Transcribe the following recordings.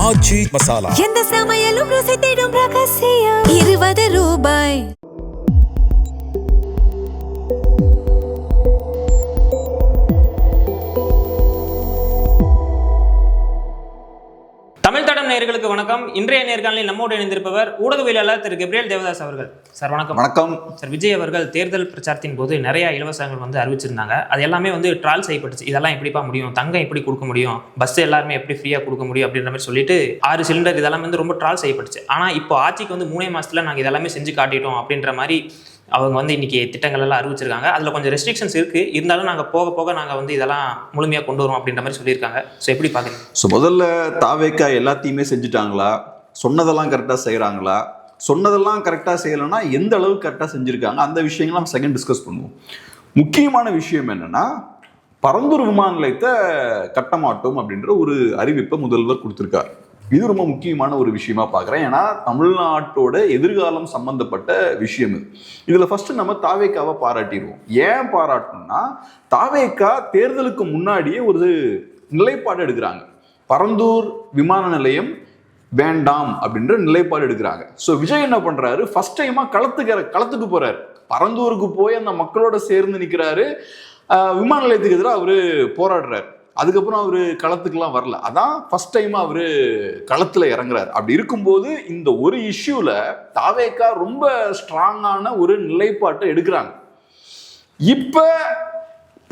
ஆச்சி மசாலா. எந்த சமையலும் ருசி தேடும் ரகசியம். 20 ரூபாய். தமிழ் தடம் நேயர்களுக்கு வணக்கம். இன்றைய நேர்காணலில் நம்மோடு இணைந்திருப்பவர் ஊடகவியலாளர் திரு கெப்ரியல் தேவதாஸ் அவர்கள். சார் வணக்கம். வணக்கம் சார். விஜய் அவர்கள் தேர்தல் பிரச்சாரத்தின் போது நிறைய இலவசங்கள் அறிவிச்சிருந்தாங்க. அது எல்லாமே ட்ரால் செய்யப்பட்டுச்சு. இதெல்லாம் எப்படிப்பா முடியும், தங்கம் எப்படி கொடுக்க முடியும், பஸ் எல்லாருமே எப்படி ஃப்ரீயா கொடுக்க முடியும் அப்படின்ற மாதிரி சொல்லிட்டு 6 சிலிண்டர் இதெல்லாம் ரொம்ப ட்ரால் செய்யப்பட்டுச்சு. ஆனா இப்போ ஆட்சிக்கு 3 மாசத்துல நாங்க இதெல்லாமே செஞ்சு காட்டிட்டோம் அப்படின்ற மாதிரி அவங்க இன்னைக்கு திட்டங்கள் எல்லாம் அறிவிச்சிருக்காங்க. அதுல கொஞ்சம் ரெஸ்ட்ரிக்ஷன்ஸ் இருக்கு, இருந்தாலும் நாங்க போக போக நாங்க இதெல்லாம் முழுமையா கொண்டு வரோம் அப்படின்ற மாதிரி சொல்லியிருக்காங்க. ஸோ எப்படி பாக்குறீங்க? ஸோ முதல்ல தாவேக்கா எல்லாத்தையுமே செஞ்சுட்டாங்களா, சொன்னதெல்லாம் கரெக்டாக செய்கிறாங்களா, சொன்னதெல்லாம் கரெக்டாக செய்யலைன்னா எந்த அளவுக்கு கரெக்டாக செஞ்சுருக்காங்க, அந்த விஷயங்கள் நம்ம செகண்ட் டிஸ்கஸ் பண்ணுவோம். முக்கியமான விஷயம் என்னன்னா, பரந்தூர் விமான நிலையத்தை கட்டமாட்டோம் அப்படின்ற ஒரு அறிவிப்பை முதல்வர் கொடுத்துருக்காரு. இது ரொம்ப முக்கியமான ஒரு விஷயமா பார்க்குறேன். ஏன்னா தமிழ்நாட்டோட எதிர்காலம் சம்பந்தப்பட்ட விஷயம் இது. இதில் ஃபர்ஸ்ட் நம்ம தாவேக்காவை பாராட்டிடுவோம். ஏன் பாராட்டணும்னா, தாவேக்கா தேர்தலுக்கு முன்னாடியே ஒரு நிலைப்பாடு எடுக்கிறாங்க. பரந்தூர் விமான நிலையம் வேண்டாம் அப்படின்ற நிலைப்பாடு எடுக்கிறாங்க. ஸோ விஜய் என்ன பண்றாரு, ஃபர்ஸ்ட் டைமா களத்துக்கு போறாரு. பரந்தூருக்கு போய் அந்த மக்களோட சேர்ந்து நிற்கிறாரு. விமான நிலையத்துக்கு எதிராக அவரு போராடுறாரு. அதுக்கப்புறம் அவரு களத்துக்குலாம் வரல. அதான் ஃபர்ஸ்ட் டைமா அவரு களத்துல இறங்குறாரு. அப்படி இருக்கும்போது இந்த ஒரு இஷ்யூல தாவேக்கா ரொம்ப ஸ்ட்ராங்கான ஒரு நிலைப்பாட்டை எடுக்கிறாங்க. இப்ப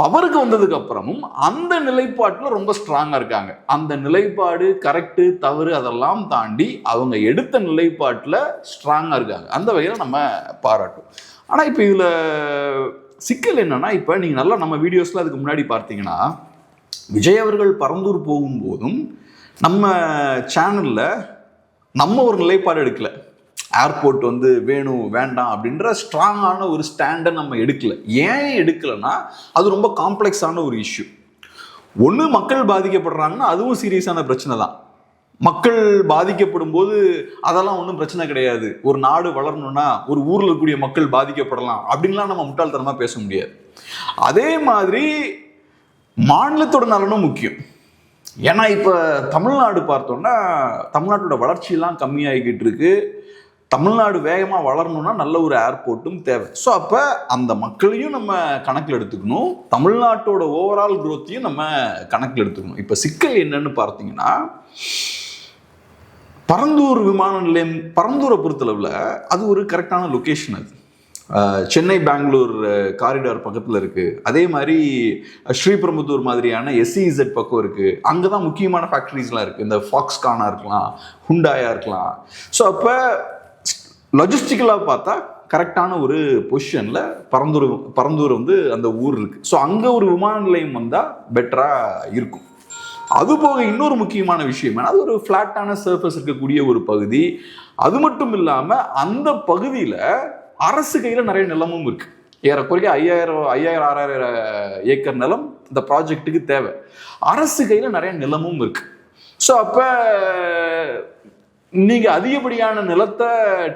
பவருக்கு வந்ததுக்கு அப்புறமும் அந்த நிலைப்பாட்டுல ரொம்ப ஸ்ட்ராங்கா இருக்காங்க. அந்த நிலைப்பாடு கரெக்டு தவறு அதெல்லாம் தாண்டி அவங்க எடுத்த நிலைப்பாட்டுல ஸ்ட்ராங்கா இருக்காங்க. அந்த வகையில நம்ம பாராட்டும். ஆனா இப்ப இதுல சிக்கல் என்னன்னா, இப்ப நீங்க நல்லா நம்ம வீடியோஸ்ல அதுக்கு முன்னாடி பார்த்தீங்கன்னா, விஜய் அவர்கள் பரந்தூர் போகும்போதும் நம்ம சேனல்ல நம்ம ஒரு நிலைப்பாடு எடுக்கல. ஏர்போர்ட் வேணும் வேண்டாம் அப்படின்ற ஸ்ட்ராங்கான ஒரு ஸ்டாண்டை நம்ம எடுக்கல. ஏன் எடுக்கலைன்னா, அது ரொம்ப காம்ப்ளெக்ஸான ஒரு இஷ்யூ. ஒன்று, மக்கள் பாதிக்கப்படுறாங்கன்னா அதுவும் சீரியஸான பிரச்சனை தான். மக்கள் பாதிக்கப்படும் போது அதெல்லாம் ஒன்றும் பிரச்சனை கிடையாது. ஒரு நாடு வளரணும்னா ஒரு ஊரில் இருக்கக்கூடிய மக்கள் பாதிக்கப்படலாம் அப்படின்லாம் நம்ம முட்டாள்தனமாக பேச முடியாது. அதே மாதிரி மாநிலத்தோட நலனும் முக்கியம். ஏன்னா இப்போ தமிழ்நாடு பார்த்தோம்னா, தமிழ்நாட்டோட வளர்ச்சியெல்லாம் கம்மியாகிக்கிட்டு இருக்கு. தமிழ்நாடு வேகமாக வளரணும்னா நல்ல ஒரு ஏர்போர்ட்டும் தேவை. ஸோ அப்போ அந்த மக்களையும் நம்ம கணக்கில் எடுத்துக்கணும், தமிழ்நாட்டோட ஓவரால் குரோத்தையும் நம்ம கணக்கில் எடுத்துக்கணும். இப்போ சிக்கல் என்னன்னு பார்த்தீங்கன்னா, பரந்தூர் விமான நிலையம், பரந்தூரை பொறுத்தளவில் அது ஒரு கரெக்டான லொக்கேஷன். அது சென்னை பெங்களூர் காரிடார் பக்கத்தில் இருக்குது. அதே மாதிரி ஸ்ரீபெரும்புதூர் மாதிரியான SEZ பக்கம் இருக்குது. அங்கே தான் முக்கியமான ஃபேக்ட்ரிஸ்லாம் இருக்குது. இந்த ஃபாக்ஸ்கானாக இருக்கலாம், ஹுண்டாயா இருக்கலாம். ஸோ அப்போ லாஜிஸ்டிக்கலாக பார்த்தா கரெக்டான ஒரு பொசிஷனில் பரந்தூர் அந்த ஊர் இருக்குது. ஸோ அங்கே ஒரு விமான நிலையம் வந்தால் பெட்டராக இருக்கும். அதுபோக இன்னொரு முக்கியமான விஷயம், அது ஒரு ஃப்ளாட்டான சர்ஃபேஸ் இருக்கக்கூடிய ஒரு பகுதி. அது மட்டும் இல்லாமல் அந்த பகுதியில் அரசு கையில் நிறைய நிலமும் இருக்கு. ஏறக்குறைய 5000-6000 ஏக்கர் நிலம் இந்த ப்ராஜெக்டுக்கு தேவை. அரசு கையில் நிறைய நிலமும் இருக்கு. ஸோ அப்போ நீங்க அதிகப்படியான நிலத்தை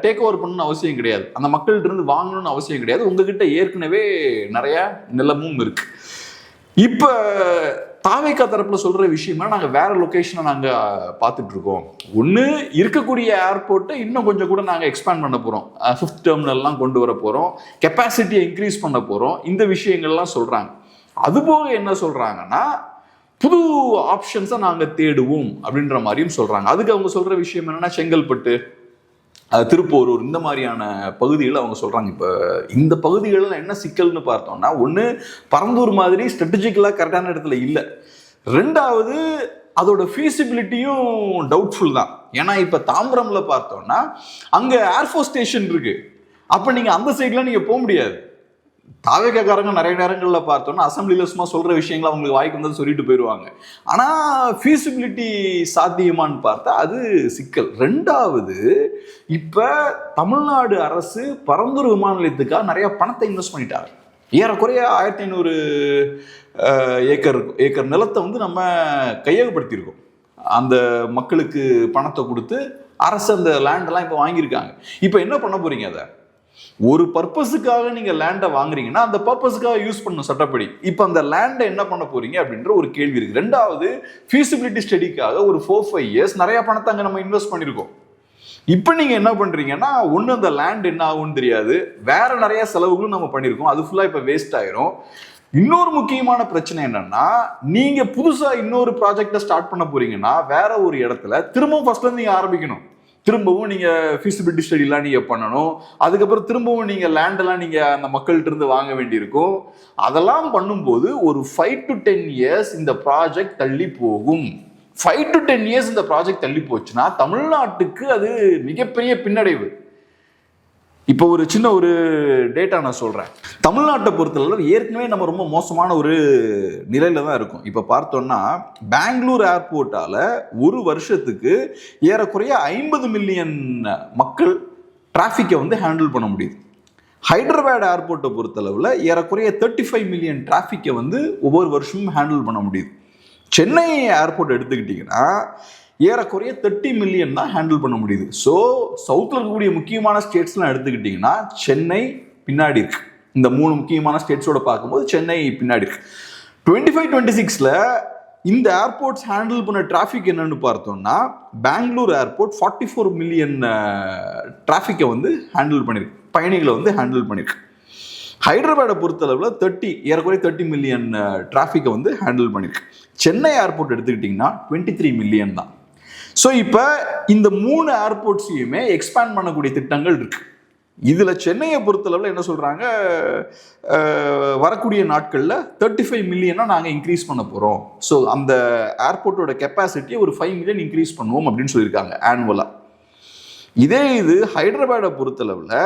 டேக் ஓவர் பண்ணணும்னு அவசியம் கிடையாது, அந்த மக்கள்கிட்ட இருந்து வாங்கணும்னு அவசியம் கிடையாது. உங்ககிட்ட ஏற்கனவே நிறைய நிலமும் இருக்கு. இப்போ தாவேக்கா தரப்புல சொல்ற விஷயமா, நாங்கள் வேற லொகேஷனை நாங்கள் பார்த்துட்டு இருக்கோம். ஒன்று, இருக்கக்கூடிய ஏர்போர்ட்டை இன்னும் கொஞ்சம் கூட நாங்கள் எக்ஸ்பேண்ட் பண்ண போகிறோம், 5th டெர்மினல்லாம் கொண்டு வர போகிறோம், கெப்பாசிட்டியை இன்க்ரீஸ் பண்ண போகிறோம், இந்த விஷயங்கள்லாம் சொல்கிறாங்க. அதுபோக என்ன சொல்கிறாங்கன்னா, புது ஆப்ஷன்ஸை நாங்கள் தேடுவோம் அப்படின்ற மாதிரியும் சொல்கிறாங்க. அதுக்கு அவங்க சொல்கிற விஷயம் என்னென்னா, செங்கல்பட்டு, திருப்போரூர், இந்த மாதிரியான பகுதிகளில் அவங்க சொல்கிறாங்க. இப்போ இந்த பகுதிகளில் என்ன சிக்கல்னு பார்த்தோம்னா, ஒன்று, பரந்தூர் மாதிரி ஸ்ட்ராட்டஜிக்கலாக கரெக்டான இடத்துல இல்லை. ரெண்டாவது, அதோட ஃபீசிபிலிட்டியும் டவுட்ஃபுல் தான். ஏன்னா இப்போ தாம்பரம்ல பார்த்தோம்னா அங்கே ஏர்ஃபோர்ஸ் ஸ்டேஷன் இருக்கு. அப்போ நீங்கள் அந்த சைட்லாம் நீங்கள் போக முடியாது. தாவேக்காரங்க நிறைய நேரங்களில் பார்த்தோன்னா அசம்பிளியில் சும்மா சொல்கிற விஷயங்களை அவங்களுக்கு வாய்க்கு வந்தது சொல்லிட்டு போயிடுவாங்க. ஆனால் ஃபீசிபிலிட்டி சாத்தியமானு பார்த்தா அது சிக்கல். ரெண்டாவது, இப்போ தமிழ்நாடு அரசு பரந்தூர் விமான நிலையத்துக்காக நிறைய பணத்தை இன்வெஸ்ட் பண்ணிட்டாங்க. ஏறக்குறைய 1500 ஏக்கர் நிலத்தை நம்ம கையகப்படுத்தியிருக்கோம். அந்த மக்களுக்கு பணத்தை கொடுத்து அரசு அந்த லேண்டெல்லாம் இப்போ வாங்கியிருக்காங்க. இப்போ என்ன பண்ண போறீங்க? அதை ஒரு பர்பஸுக்காக நீங்க லேண்டை வாங்குறீங்கன்னா அந்த பர்பஸுக்காக யூஸ் பண்ணணும் சட்டப்படி. இப்போ அந்த லேண்டை என்ன பண்ண போறீங்க அப்படின்ற ஒரு கேள்வி இருக்கு. ரெண்டாவது, ஃபீசிபிலிட்டி ஸ்டடிக்காக ஒரு 4-5 இயர்ஸ் நிறைய பணத்தை அங்கே நம்ம இன்வெஸ்ட் பண்ணியிருக்கோம். இப்போ நீங்க என்ன பண்றீங்கன்னா, ஒன்று அந்த லேண்ட் என்ன ஆகும்னு தெரியாது, வேற நிறைய செலவுகளும் நம்ம பண்ணியிருக்கோம், அது ஃபுல்லா இப்போ வேஸ்ட் ஆயிரும். இன்னொரு முக்கியமான பிரச்சனை என்னன்னா, நீங்க புதுசா இன்னொரு ப்ராஜெக்டை ஸ்டார்ட் பண்ண போறீங்கன்னா வேற ஒரு இடத்துல திரும்பவும் ஃபர்ஸ்ட்ல இருந்து நீங்க ஆரம்பிக்கணும். திரும்பவும் நீங்க ஃபீசிபிலிட்டி ஸ்டடிலாம் நீங்க பண்ணணும். அதுக்கப்புறம் திரும்பவும் நீங்க லேண்ட் எல்லாம் நீங்க அந்த மக்கள்கிட்ட இருந்து வாங்க வேண்டியிருக்கும். அதெல்லாம் பண்ணும்போது ஒரு 5 to 10 இயர்ஸ் இந்த ப்ராஜெக்ட் தள்ளி போகும். 5 to 10 இயர்ஸ் இந்த ப்ராஜெக்ட் தள்ளி போச்சுன்னா தமிழ்நாட்டுக்கு அது மிகப்பெரிய பின்னடைவு. இப்போ ஒரு சின்ன ஒரு டேட்டா நான் சொல்றேன். தமிழ்நாட்டை பொறுத்தளவு ஏற்கனவே நம்ம ரொம்ப மோசமான ஒரு நிலையில தான் இருக்கும். இப்போ பார்த்தோம்னா, பெங்களூர் ஏர்போர்ட்டால ஒரு வருஷத்துக்கு ஏறக்குறைய 50 மில்லியன் மக்கள் டிராஃபிக்கை வந்து ஹேண்டில் பண்ண முடியுது. ஹைதராபாத் ஏர்போர்ட்டை பொறுத்தளவில் ஏறக்குறைய 35 மில்லியன் டிராஃபிக்கை வந்து ஒவ்வொரு வருஷமும் ஹேண்டில் பண்ண முடியுது. சென்னை ஏர்போர்ட் எடுத்துக்கிட்டிங்கன்னா ஏறக்குறைய 30 மில்லியன் தான் ஹேண்டில் பண்ண முடியுது. ஸோ சவுத்தில் இருக்கக்கூடிய முக்கியமான ஸ்டேட்ஸ்லாம் எடுத்துக்கிட்டிங்கன்னா சென்னை பின்னாடி இருக்கு. இந்த 3 முக்கியமான ஸ்டேட்ஸோட பார்க்கும்போது சென்னை பின்னாடி இருக்கு. 25-26ல் இந்த ஏர்போர்ட்ஸ் ஹேண்டில் பண்ண டிராஃபிக் என்னன்னு பார்த்தோம்னா, பெங்களூர் ஏர்போர்ட் 44 மில்லியன் டிராஃபிக்கை வந்து ஹேண்டில் பண்ணியிருக்கு, பயணிகளை வந்து ஹேண்டில் பண்ணியிருக்கு. ஹைதராபாத்தை பொறுத்தளவில் ஏறக்குறைய 30 மில்லியன் டிராஃபிக்கை வந்து ஹேண்டில் பண்ணியிருக்கு. சென்னை ஏர்போர்ட் எடுத்துக்கிட்டிங்கன்னா 23 மில்லியன் தான். ஸோ இப்போ இந்த 3 ஏர்போர்ட்ஸையுமே எக்ஸ்பேண்ட் பண்ணக்கூடிய திட்டங்கள் இருக்கு. இதில் சென்னையை பொறுத்தளவில் என்ன சொல்கிறாங்க, வரக்கூடிய நாட்களில் 35 மில்லியனாக நாங்கள் இன்க்ரீஸ் பண்ண போகிறோம். ஸோ அந்த ஏர்போர்ட்டோட கெப்பாசிட்டியை ஒரு 5 மில்லியன் இன்க்ரீஸ் பண்ணுவோம் அப்படின்னு சொல்லியிருக்காங்க ஆனுவலாக. இதே இது ஹைதராபாத்தை பொறுத்தளவில்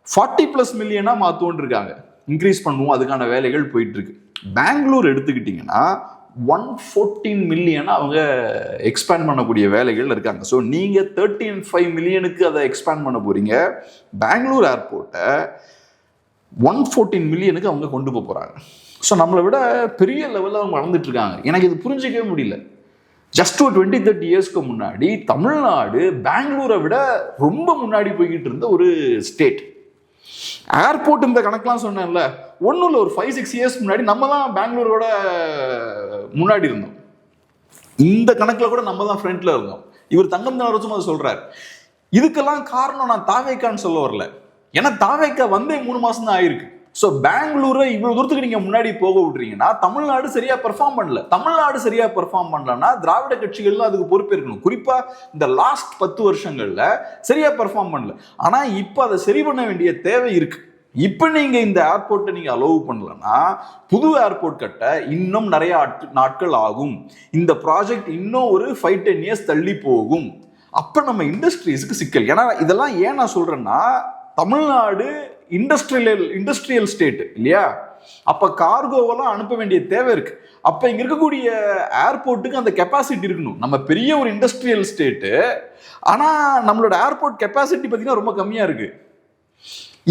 40+ மில்லியனாக மாற்றுவோன்னு இருக்காங்க, இன்க்ரீஸ் பண்ணுவோம், அதுக்கான வேலைகள் போயிட்டு இருக்கு. பெங்களூர் எடுத்துக்கிட்டிங்கன்னா 114 மில்லியன் அவங்க எக்ஸ்பேண்ட் பண்ணக்கூடிய வேலைகள் இருக்காங்க. ஸோ நீங்கள் 13.5 மில்லியனுக்கு அதை எக்ஸ்பேண்ட் பண்ண போறீங்க. பெங்களூர் ஏர்போர்ட்டை 114 மில்லியனுக்கு அவங்க கொண்டு போகிறாங்க. ஸோ நம்மளை விட பெரிய லெவலில் அவங்க வளர்ந்துட்டு இருக்காங்க. எனக்கு இது புரிஞ்சிக்கவே முடியல. ஜஸ்ட் ஒரு 20-30 இயர்ஸ்க்கு முன்னாடி தமிழ்நாடு பெங்களூரை விட ரொம்ப முன்னாடி போய்கிட்டு இருந்த ஒரு ஸ்டேட். ஏர்போர்ட் இந்த கணக்கெல்லாம் சொன்னேன்ல, ஒன்றும் இல்லை, ஒரு 5-6 இயர்ஸ் முன்னாடி நம்ம தான் பெங்களூரோட முன்னாடி இருந்தோம். இந்த கணக்கில் கூட நம்ம தான் ஃப்ரண்ட்ல இருந்தோம். இவர் தங்கம் தினகரனும் அதை சொல்றாரு. இதுக்கெல்லாம் காரணம் நான் தாவேக்கான்னு சொல்ல வரல, ஏன்னா தாவேக்கா வந்தே 3 மாசம் தான் ஆயிருக்கு. ஸோ பெங்களூரை இவ்வளவு தூரத்துக்கு நீங்க முன்னாடி போக விட்றீங்கன்னா தமிழ்நாடு சரியா பெர்ஃபார்ம் பண்ணல. தமிழ்நாடு சரியா பெர்ஃபார்ம் பண்ணலன்னா திராவிட கட்சிகள்லாம் அதுக்கு பொறுப்பேற்கணும். குறிப்பா இந்த லாஸ்ட் 10 வருஷங்கள்ல சரியா பெர்ஃபார்ம் பண்ணல. ஆனா இப்ப அதை சரி பண்ண வேண்டிய தேவை இருக்கு. இப்ப நீங்க இந்த ஏர்போர்ட்டை நீங்க அலோவ் பண்ணலன்னா புது ஏர்போர்ட் கட்ட இன்னும் நிறைய நாட்கள் ஆகும். இந்த ப்ராஜெக்ட் இன்னும் ஒரு 5-10 இயர்ஸ் தள்ளி போகும். அப்ப நம்ம இண்டஸ்ட்ரீஸ்க்கு சிக்கல். ஏன்னா இதெல்லாம் ஏன் நான் சொல்றேன்னா, தமிழ்நாடு இண்டஸ்ட்ரியல் ஸ்டேட் இல்லையா? அப்ப கார்கோவெல்லாம் அனுப்ப வேண்டிய தேவை இருக்கு. அப்ப இங்க இருக்கக்கூடிய ஏர்போர்ட்டுக்கு அந்த கெப்பாசிட்டி இருக்கணும். நம்ம பெரிய ஒரு இண்டஸ்ட்ரியல் ஸ்டேட்டு, ஆனா நம்மளோட ஏர்போர்ட் கெப்பாசிட்டி பார்த்தீங்கன்னா ரொம்ப கம்மியா இருக்கு.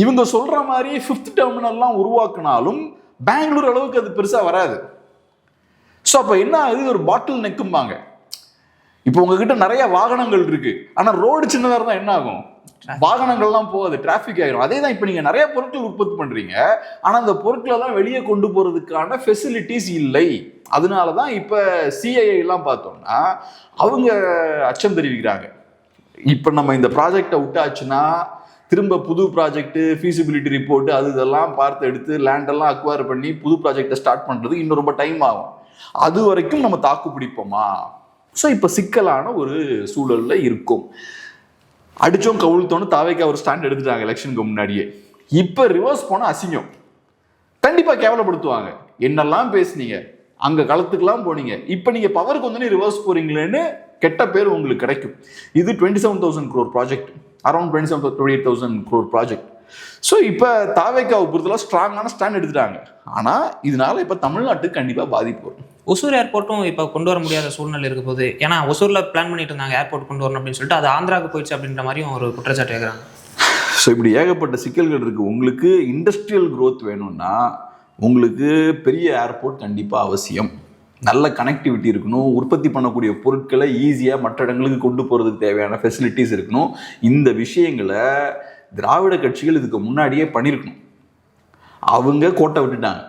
இவங்க சொல்ற மாதிரி 5th டெர்மினல்லாம் உருவாக்குனாலும் பெங்களூர் அளவுக்கு அது பெருசா வராது. ஸோ அப்ப என்ன ஆகுது, ஒரு பாட்டில் நெக்கும்பாங்க. இப்போ உங்ககிட்ட நிறைய வாகனங்கள் இருக்கு, ஆனா ரோடு சின்னதா இருந்தா என்ன ஆகும், வாகனங்கள்லாம் போகாது, டிராபிக் ஆயிரும். அதே தான் இப்போ நீங்க நிறைய பொருட்கள் உற்பத்தி பண்றீங்க, ஆனா அந்த பொருட்கள் எல்லாம் வெளியே கொண்டு போறதுக்கான ஃபெசிலிட்டிஸ் இல்லை. அதனாலதான் இப்ப சிஐஐ எல்லாம் பார்த்தோம்னா அவங்க அச்சம் தெரிவிக்கிறாங்க. இப்ப நம்ம இந்த ப்ராஜெக்டை விட்டாச்சுன்னா திரும்ப புது ப்ராஜெக்ட், ஃபீசிபிலிட்டி ரிப்போர்ட், அது இதெல்லாம் பார்த்து எடுத்து லேண்டெல்லாம் அக்வயர் பண்ணி புது ப்ராஜெக்டை ஸ்டார்ட் பண்றதுக்கு இன்னும் ரொம்ப டைம் ஆகும். அது வரைக்கும் நம்ம தாக்கு பிடிப்போமா? ஸோ இப்போ சிக்கலான ஒரு சூழல்ல இருக்கும். அடிச்சோம் கவுழ்த்தோன்னு தாவேக்கா ஒரு ஸ்டாண்ட் எடுத்துட்டாங்க எலெக்ஷனுக்கு முன்னாடியே. இப்போ ரிவர்ஸ் போனால் அசிங்கம், கண்டிப்பாக கேவலப்படுத்துவாங்க. என்னெல்லாம் பேசுனீங்க, அங்கே களத்துக்குலாம் போனீங்க, இப்போ நீங்கள் பவருக்கு வந்து ரிவர்ஸ் போறீங்களேன்னு கெட்ட பேர் உங்களுக்கு கிடைக்கும். இது 27,000 crore project, around 27,000-28,000 crore project. So இப்போ தாவேக்காவை பொறுத்தலாம் ஸ்ட்ராங்கான ஸ்டாண்ட் எடுத்துட்டாங்க. ஆனால் இதனால இப்போ தமிழ்நாட்டுக்கு கண்டிப்பாக பாதிப்பு வரும். ஒசூர் ஏர்போர்ட்டும் இப்போ கொண்டு வர முடியாத சூழ்நிலை இருக்க போது. ஏன்னா ஒசூரில் பிளான் பண்ணிட்டு இருந்தாங்க ஏர்போர்ட் கொண்டு வரணும் அப்படின்னு சொல்லிட்டு, அது ஆந்திராவுக்கு போயிடுச்சு அப்படின்ற மாதிரியும் ஒரு குற்றச்சாட்டு கேட்குறாங்க. ஸோ இப்படி ஏகப்பட்ட சிக்கல்கள் இருக்குது. உங்களுக்கு இண்டஸ்ட்ரியல் க்ரோத் வேணும்னா உங்களுக்கு பெரிய ஏர்போர்ட் கண்டிப்பாக அவசியம். நல்ல கனெக்டிவிட்டி இருக்கணும், உற்பத்தி பண்ணக்கூடிய பொருட்களை ஈஸியாக மற்ற இடங்களுக்கு கொண்டு போகிறதுக்கு தேவையான ஃபெசிலிட்டிஸ் இருக்கணும். இந்த விஷயங்களை திராவிட கட்சிகள் இதுக்கு முன்னாடியே பண்ணியிருக்கணும். அவங்க கோட்டை விட்டுட்டாங்க.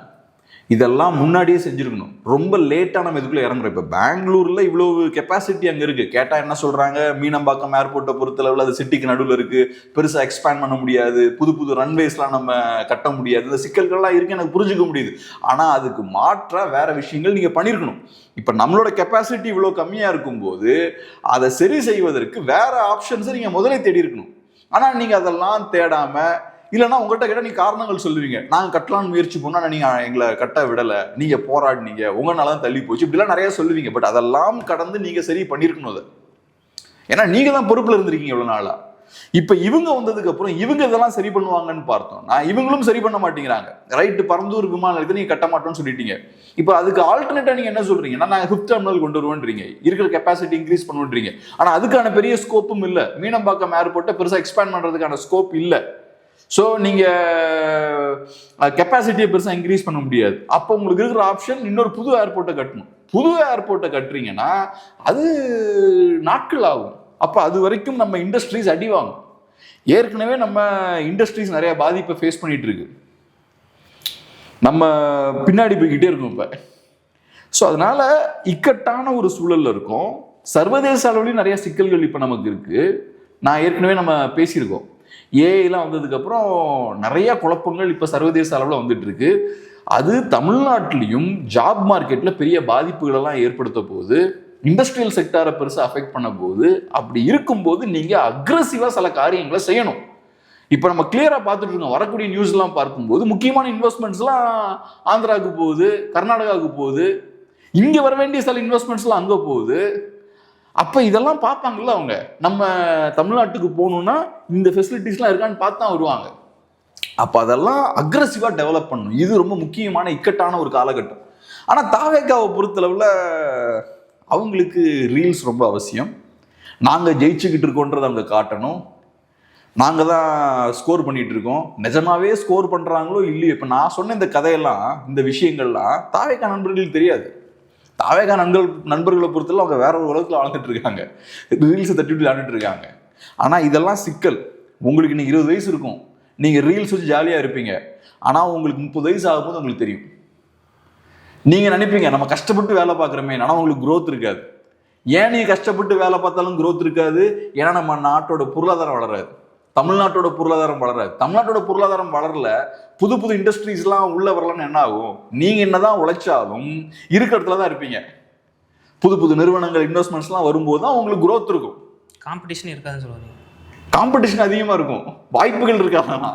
இதெல்லாம் முன்னாடியே செஞ்சுருக்கணும். ரொம்ப லேட்டாக நம்ம இதுக்குள்ளே இறங்குறோம். இப்போ பெங்களூரில் இவ்வளவு கெப்பாசிட்டி அங்கே இருக்குது. கேட்டால் என்ன சொல்கிறாங்க, மீனம்பாக்கம் ஏர்போர்ட்டை பொறுத்தளவில் அது சிட்டிக்கு நடுவில் இருக்குது, பெருசாக எக்ஸ்பேண்ட் பண்ண முடியாது, புது புது ரன்வேஸ்லாம் நம்ம கட்ட முடியாது, இந்த சிக்கல்கள்லாம் இருக்குது, எனக்கு புரிஞ்சுக்க முடியுது. ஆனால் அதுக்கு மாற்றாக வேறு விஷயங்கள் நீங்கள் பண்ணியிருக்கணும். இப்போ நம்மளோட கெப்பாசிட்டி இவ்வளோ கம்மியாக இருக்கும்போது அதை சரி செய்வதற்கு வேறு ஆப்ஷன்ஸை நீங்கள் முதலே தேடி இருக்கணும். ஆனால் நீங்கள் அதெல்லாம் தேடாமல், இல்லைன்னா உங்கள்கிட்ட கேட்டால் நீங்கள் காரணங்கள் சொல்லுவீங்க. நாங்கள் கட்டலான்னு முயற்சி பண்ணால் நீங்கள் எங்களை கட்ட விடலை, நீங்கள் போராடினீங்க, உங்களால தான் தள்ளி போச்சு, இப்படிலாம் நிறையா சொல்லுவீங்க. பட் அதெல்லாம் கடந்து நீங்கள் சரி பண்ணியிருக்கணும் அதை. ஏன்னா நீங்கள் தான் பொறுப்பில் இருந்திருக்கீங்க இவ்வளோ நாளாக. இப்போ இவங்க வந்ததுக்கப்புறம் இவங்க இதெல்லாம் சரி பண்ணுவாங்கன்னு பார்த்தோம்னா இவங்களும் சரி பண்ண மாட்டேங்கிறாங்க. ரைட்டு, பரந்தூர் விமான நிலையத்தை நீங்கள் கட்ட மாட்டோம்னு சொல்லிட்டீங்க. இப்போ அதுக்கு ஆல்டர்னேட்டாக நீங்கள் என்ன சொல்கிறீங்கன்னா, நாங்கள் 5th டெர்மினல் கொண்டு வருவோன்றீங்க, இருக்கிற கெப்பாசிட்டி இன்க்ரீஸ் பண்ணுன்றீங்க. ஆனால் அதுக்கான பெரிய ஸ்கோப்பும் இல்லை. மீனம்பாக்கம் ஏர்போர்ட்டை பெருசாக எக்ஸ்பேண்ட் பண்ணுறதுக்கான ஸ்கோப் இல்லை. ஸோ நீங்கள் கெப்பாசிட்டியை பெருசாக இன்க்ரீஸ் பண்ண முடியாது. அப்போ உங்களுக்கு இருக்கிற ஆப்ஷன் இன்னொரு புது ஏர்போர்ட்டை கட்டணும். புது ஏர்போர்ட்டை கட்டுறீங்கன்னா அது நாட்கள் ஆகும். அப்போ அது வரைக்கும் நம்ம இண்டஸ்ட்ரீஸ் அடி வாங்கும். ஏற்கனவே நம்ம இண்டஸ்ட்ரீஸ் நிறைய பாதிப்பை ஃபேஸ் பண்ணிட்டு இருக்கு. நம்ம பின்னாடி போய்கிட்டே இருக்கோம் இப்போ. ஸோ அதனால இக்கட்டான ஒரு சூழல்ல இருக்கும். சர்வதேச அளவுலையும் நிறைய சிக்கல்கள் இப்போ நமக்கு இருக்கு. நான் ஏற்கனவே நம்ம பேசியிருக்கோம். ஏஐலாம் வந்ததுக்கப்புறம் நிறைய குழப்பங்கள் இப்போ சர்வதேச அளவில் வந்துட்டு இருக்கு. அது தமிழ்நாட்டிலையும் ஜாப் மார்க்கெட்டில் பெரிய பாதிப்புகளெல்லாம் ஏற்படுத்த போகுது. இண்டஸ்ட்ரியல் செக்டாரை பெருசாக அஃபெக்ட் பண்ண போகுது. அப்படி இருக்கும்போது நீங்கள் அக்ரெசிவாக சில காரியங்களை செய்யணும். இப்போ நம்ம கிளியராக பார்த்துட்டு இருக்கோம். வரக்கூடிய நியூஸ்லாம் பார்க்கும்போது முக்கியமான இன்வெஸ்ட்மெண்ட்ஸ்லாம் ஆந்திராவுக்கு போகுது, கர்நாடகாவுக்கு போகுது, இங்கே வர வேண்டிய சில இன்வெஸ்ட்மெண்ட்ஸ்லாம் அங்கே போகுது. அப்போ இதெல்லாம் பார்ப்பாங்கல்ல அவங்க. நம்ம தமிழ்நாட்டுக்கு போகணுன்னா இந்த ஃபெசிலிட்டிஸ்லாம் இருக்கான்னு பார்த்து தான் வருவாங்க. அப்போ அதெல்லாம் அக்ரெசிவாக டெவலப் பண்ணணும். இது ரொம்ப முக்கியமான இக்கட்டான ஒரு காலகட்டம். ஆனால் தாவேக்காவை பொறுத்தளவில் அவங்களுக்கு ரீல்ஸ் ரொம்ப அவசியம். நாங்கள் ஜெயிச்சுக்கிட்டு இருக்கோன்றதை அவங்க காட்டணும். நாங்கள் தான் ஸ்கோர் பண்ணிகிட்டு இருக்கோம். நிஜமாவே ஸ்கோர் பண்ணுறாங்களோ இல்லையோ. இப்போ நான் சொன்ன இந்த கதையெல்லாம், இந்த விஷயங்கள்லாம் தாவேக்கா நண்பர்களுக்கு தெரியாது. தாவேக்கா நண்பர்களை பொறுத்தவரை அவங்க வேற ஒரு உலகத்தில் வாழ்ந்துட்டு இருக்காங்க, ரீல்ஸை தட்டி விளையாண்டுட்டு இருக்காங்க. ஆனால் இதெல்லாம் சிக்கல். உங்களுக்கு இன்னைக்கு 20 வயசு இருக்கும், நீங்கள் ரீல்ஸ் வச்சு ஜாலியாக இருப்பீங்க. ஆனால் உங்களுக்கு 30 வயசு ஆகும்போது உங்களுக்கு தெரியும். நீங்கள் நினைப்பீங்க நம்ம கஷ்டப்பட்டு வேலை பார்க்குறோமே, ஆனால் உங்களுக்கு growth இருக்காது. ஏன் நீங்கள் கஷ்டப்பட்டு வேலை பார்த்தாலும் growth இருக்காது? ஏன்னா நம்ம நாட்டோட பொருளாதாரம் வளராது, தமிழ்நாட்டோட பொருளாதாரம் வளராது. தமிழ்நாட்டோட பொருளாதாரம் வளரல, புது புது இண்டஸ்ட்ரீஸ்லாம் உள்ள வரலன்னு என்ன ஆகும்? நீங்க என்னதான் உழைச்சாலும் இருக்கிற இடத்துல தான் இருப்பீங்க. புது புது நிறுவனங்கள் இன்வெஸ்ட்மெண்ட்ஸ்லாம் வரும்போது தான் உங்களுக்கு growth இருக்கும். காம்படிஷன் இருக்காதுன்னு சொல்லுவாங்க. காம்படிஷன் அதிகமாக இருக்கும், வாய்ப்புகள் இருக்காதுன்னா